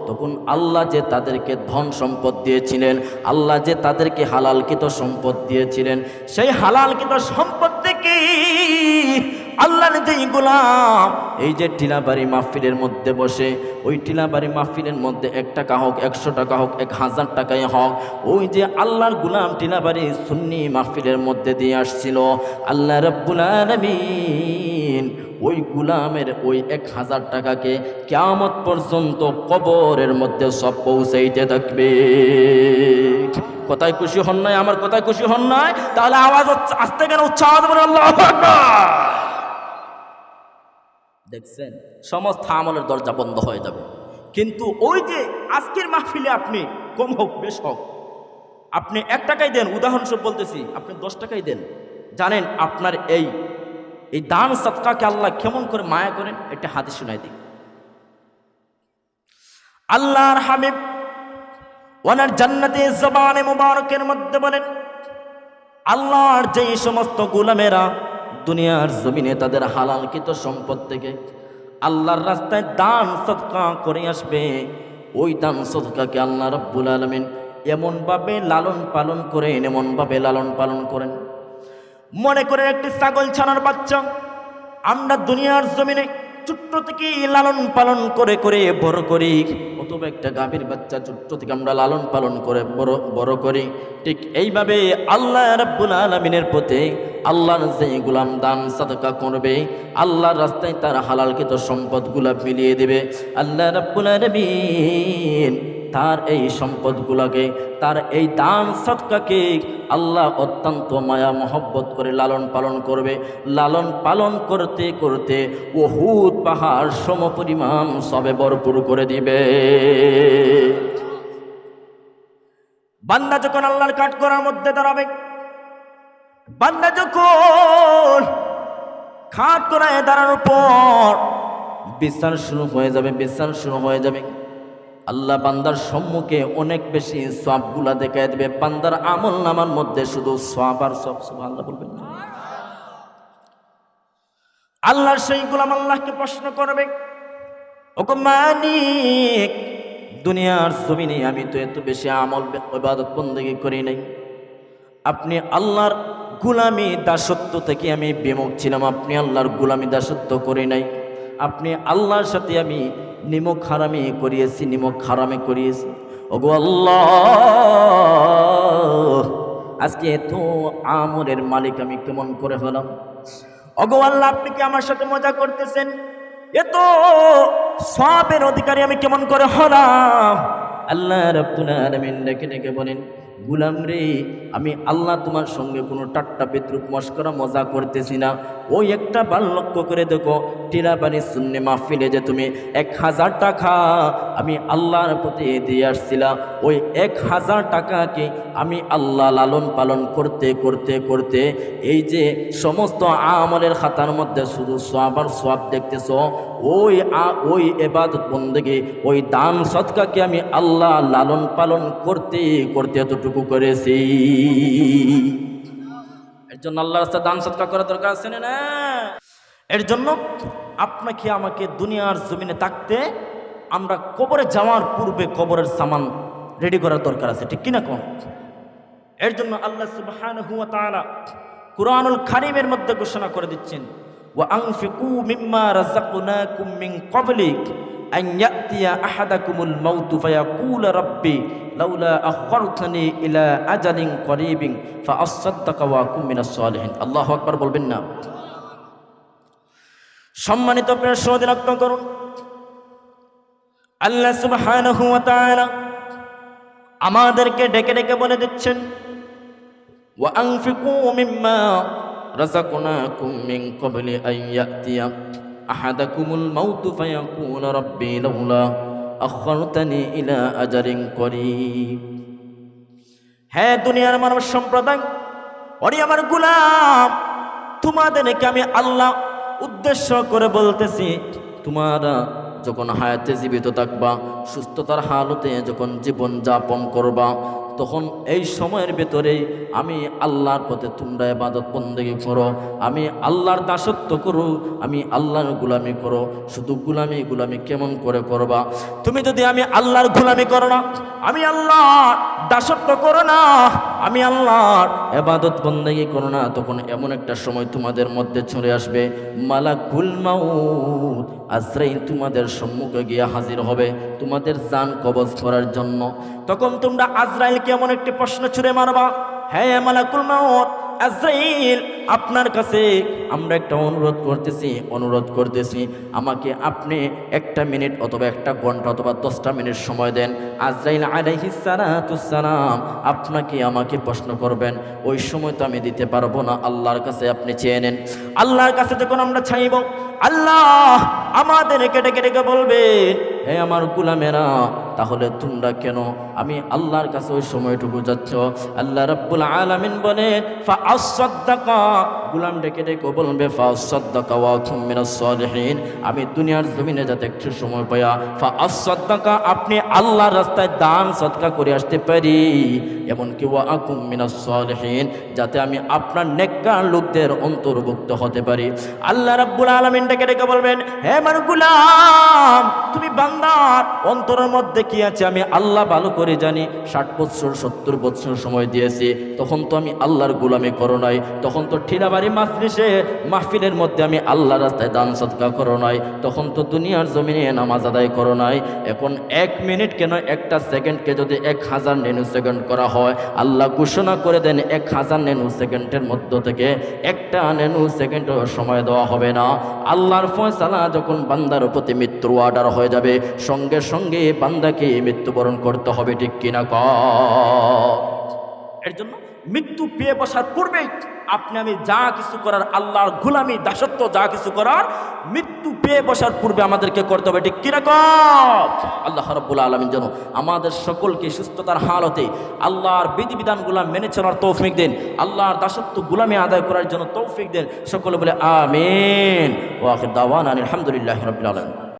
তখন আল্লাহ যে তাদেরকে ধন সম্পদ দিয়েছিলেন, আল্লাহ যে তাদেরকে হালালকৃত সম্পদ দিয়েছিলেন, সেই হালালকৃত সম্পদ থেকে আল্লাহর যেই গোলাম এই যে টিলাবাড়ি মাহফিলের মধ্যে বসে, ওই টিলাবাড়ি মাহফিলের মধ্যে 1 টাকা হোক, 100 টাকা হোক, 1000 টাকাই হোক, ওই যে আল্লাহর গোলাম টিলাবাড়ি সুন্নি মাহফিলের মধ্যে দিয়ে আসছিল, আল্লাহ রাব্বুল আলামিন ওই গোলামের ওই 1000 টাকাকে কিয়ামত পর্যন্ত কবরের মধ্যে সব পৌঁছাইতে থাকবে। কথায় খুশি হন নাই? আমার কথায় খুশি হন নাই? তাহলে আওয়াজ আসতে কেন? উচ্চারণ করে আল্লাহু আকবার। দেখছেন, সমস্ত আমলের দরজা বন্ধ হয়ে যাবে। কিন্তু ওই যে আজকের মাহফিলে আপনি কম হোক বেশ হোক, আপনি 1 টাকাই দেন, উদাহরণস্বরূপ বলতেছি, আপনি 10 টাকাই দেন, জানেন আপনার এই দান সদকাকে আল্লাহ কেমন করে মায়া করেন? একটা হাদিস শোনাই দিই। আল্লাহর হাবিব ওনার জান্নাতে জবানে মুবারকের মধ্যে বলেন, আল্লাহর যে সমস্ত গোলামেরা দুনিয়ার জমিনে তাদের হালালকৃত সম্পদ থেকে আল্লাহর রাস্তায় দান সদকা করে আসবে, ওই দান সদকাকে আল্লাহ রাব্বুল আলামিন এমনভাবে লালন পালন করেন, এমনভাবে লালন পালন করেন। মনে করেন একটি ছাগল ছানার বাচ্চা আমরা দুনিয়ার জমিনে ছোট্ট থেকে লালন পালন করে করে বড় করি, ও অথবা একটা গাভীর বাচ্চা ছোট্ট থেকে আমরা লালন পালন করে বড় করি, ঠিক এইভাবে আল্লাহ রাব্বুল আলামিনের প্রতি আল্লাহর যে গোলাম দান সাদকা করবে, আল্লাহর রাস্তায় তার হালালকৃত সম্পদগুলা মিলিয়ে দেবে। আল্লাহ রাব্বুল আলামিন তার এই সম্পদগুলোকে, তার এই দান সদকাকে আল্লাহ অত্যন্ত মায়া মহব্বত করে লালন পালন করবে। লালন পালন করতে করতে উহুদ পাহাড় সমপরিমাণ সবে ভরপুর করে দিবে। বান্দা যখন আল্লাহর কাঠগড়ার মধ্যে দাঁড়াবে, বান্দা যখন কাঠগড়ায় দাঁড়ানোর পর বিচার শুরু হয়ে যাবে, বিচার শুরু হয়ে যাবে, আল্লাহ বান্দার সম্মুখে অনেক বেশি সওয়াবগুলা দেখায় দেবে। বান্দার আমল নামার মধ্যে শুধু সওয়াব আর সওয়াব। সুবহানাল্লাহ বলবেন না? আল্লাহর সেই গোলাম আল্লাহকে প্রশ্ন করবে, ওগো মালিক, দুনিয়ার জমিনে আমি তো এত বেশি আমল ইবাদত বন্দেগী করি নাই, আপনি আল্লাহর গোলামি দাসত্ব থেকে আমি বিমুখ ছিলাম, আপনি আল্লাহর গোলামি দাসত্ব করি নাই, আপনি আল্লাহর সাথে আমি নিমক হারামি করিয়েছি, নিমক হারামি করিয়েছি। ওগো আল্লাহ, আজকে এত আমলের মালিক আমি কেমন করে হলাম? ওগো আল্লাহ, আপনি কি আমার সাথে মজা করতেছেন? এত সওয়াবের অধিকারী আমি কেমন করে হলাম? আল্লাহ রাব্বুল আলামিন ডেকে ডেকে বলেন, গুলাম রে, আমি আল্লাহ তোমার সঙ্গে কোনো টাট্টা বিদ্রুপ মস্করা মজা করতেছি না। ওই একটা বার লক্ষ্য করে দেখো, টিরাবাড়ি সুন্নি মাহফিলে যে তুমি 1000 টাকা আমি আল্লাহর প্রতি দিয়ে আসছিলা, ওই 1000 টাকাকে আমি আল্লাহ লালন পালন করতে করতে করতে এই যে সমস্ত আমলের খাতার মধ্যে শুধু সওয়াব আর সওয়াব দেখতেছ, ওই ইবাদত বন্দেগী, ওই দান সদকাকে আমি আল্লাহ লালন পালন করতে করতে এতটুকু করেছি। এর জন্য আল্লাহর রাস্তায় দান সদকা করা দরকার আছে না? এর জন্য আপনাকে আমাকে দুনিয়ার জমিনে থাকতে আমরা কবরে যাওয়ার পূর্বে কবরের সামান রেডি করার দরকার আছে, ঠিক কিনা কোন? এর জন্য আল্লাহ সুবহানাহু ওয়া তাআলা কুরআনুল কারীমের মধ্যে ঘোষণা করে দিচ্ছেন, ওয়া আনফিকু মিম্মা রাযাকনাকুম মিন ক্বাবলি আন ইয়াতিয়া আহাদাকুমুল মাউত ফায়াকুলা রাব্বি লাউলা আখখারতানি ইলা আজালিন করিবিন ফাআসাদদাকা ওয়া আকুম মিনাস সালিহিন। আল্লাহু আকবার বলবেন না? সম্মানিত প্রিয় সহোদর, লক্ষ্য করুন, আল্লাহ সুবহানাহু ওয়া তাআলা আমাদেরকে ডেকে ডেকে বলে দিচ্ছেন, ওয়া আনফিকু মিম্মা রাযাকনাকুম মিন ক্বাবলি আন ইয়াতিয়া আহাদাকুমুল মাউত ফায়াকুলা রাব্বি লাউলা আখখারতানি ইলা আজালিন করিব। হে দুনিয়ার মানব সম্প্রদায়, ওরে আমার গোলাম, তোমাদেরকে আমি আল্লাহ উদ্দেশ্য করে বলতেছি, তোমরা যখন হায়াতে জীবিত থাকবা, সুস্থতার হালতে যখন জীবন যাপন করবা, তখন এই সময়ের ভেতরে আমি আল্লাহর পথে তোমরা ইবাদত বন্দেগী করো, আমি আল্লাহর দাসত্ব করো, আমি আল্লাহর গোলামি করো। শুধু গোলামি গোলামি কেমন করে করবা? তুমি যদি আমি আল্লাহর গোলামি করো না, আমি আল্লাহর দাসত্ব করো না, আমি আল্লাহর ইবাদত বন্দেগী করো না, তখন এমন একটা সময় তোমাদের মধ্যে চলে আসবে, মালাকুল মাউত আজরাইল তোমাদের সম্মুখে গিয়ে হাজির হবে তোমাদের জান কবজ করার জন্য। তখন তোমরা আজরাইলকে এমন একটি প্রশ্ন ছুড়ে মারবা, হ্যাঁ মালাকুল মাউত আজরাইল, আপনার কাছে আমরা একটা অনুরোধ করতেছি, আমাকে আপনি 1 মিনিট অথবা 1 ঘন্টা অথবা 10টা মিনিট সময় দেন। আজরাইল আলাইহিস সালাম আপনাকে আমাকে প্রশ্ন করবেন, ওই সময় তো আমি দিতে পারবো না, আল্লাহর কাছে আপনি চেয়ে নেন। আল্লাহর কাছে যখন আমরা চাইব, আল্লাহ আমাদের ডেকে ডেকে বলবেন, হে আমার গোলামেরা, তাহলে তোমরা কেন আমি আল্লাহর কাছে ওই সময়টুকু যাচ্ছ? আল্লাহ রাব্বুল আলামিন বলে, ফাআসাদদাকা, গোলাম ডেকে ডেকে বলবে, ফাআসাদদাকা ওয়া আকুম মিনাস সালিহিন, আমি দুনিয়ার জমিনে যাতে একটু সময় পাইয়া ফাআসাদদাকা আপনি আল্লাহর রাস্তায় দান সদকা করে আসতে পারি, এমনকি ওয়া আকুম মিনাস সালিহিন, যাতে আমি আপনার নেককার লোকদের অন্তর্ভুক্ত হতে পারি। আল্লাহ রাব্বুল আলামিন ডেকে ডেকে বলবেন, হে আমার গোলাম, তুমি বান্দার অন্তরের মধ্যে কি আছে আমি আল্লাহ ভালো করে করে জানি 60 বছর 70 বছর সময় দিয়েছি, তখন তো আমি আল্লাহর গোলামি করো নাই, তখন তো ঠিলাবাড়ি মাজলিসে মাহফিলের মধ্যে আমি আল্লাহর রাস্তায় দান সদকা করো নাই, তখন তো দুনিয়ার জমিনে নামাজ আদায় করো নাই। এখন 1 মিনিট কেন, একটা সেকেন্ডকে যদি 1000 ন্যানো সেকেন্ড করা হয়, আল্লাহ ঘোষণা করে দেন 1000 ন্যানো সেকেন্ডের মধ্য থেকে একটা ন্যানো সেকেন্ড সময় দেওয়া হবে না। আল্লাহর ফয়সালা যখন বান্দার প্রতি মৃত্যুর অর্ডার হয়ে যাবে, সঙ্গে সঙ্গে বান্দাকে মৃত্যুবরণ করতে হবে, ঠিক কিনা কর? এর জন্য মৃত্যু পেয়ে বসার পূর্বেই আপনি আমি যা কিছু করার, আল্লাহর গোলামি দাসত্ব যা কিছু করার, মৃত্যু পেয়ে বসার পূর্বে আমাদেরকে করতে হবে, ঠিক কিনা কর? আল্লাহ রাব্বুল আলামিন যেন আমাদের সকলকে সুস্থতার হালতে আল্লাহর বিধিবিধানগুলো মেনে চলার তৌফিক দেন, আল্লাহর দাসত্ব গোলামি আদায় করার জন্য তৌফিক দেন। সকলে বলে আমিন। ওয়া আখির দাওয়ানা আলহামদুলিল্লাহি রাব্বিল আলামিন।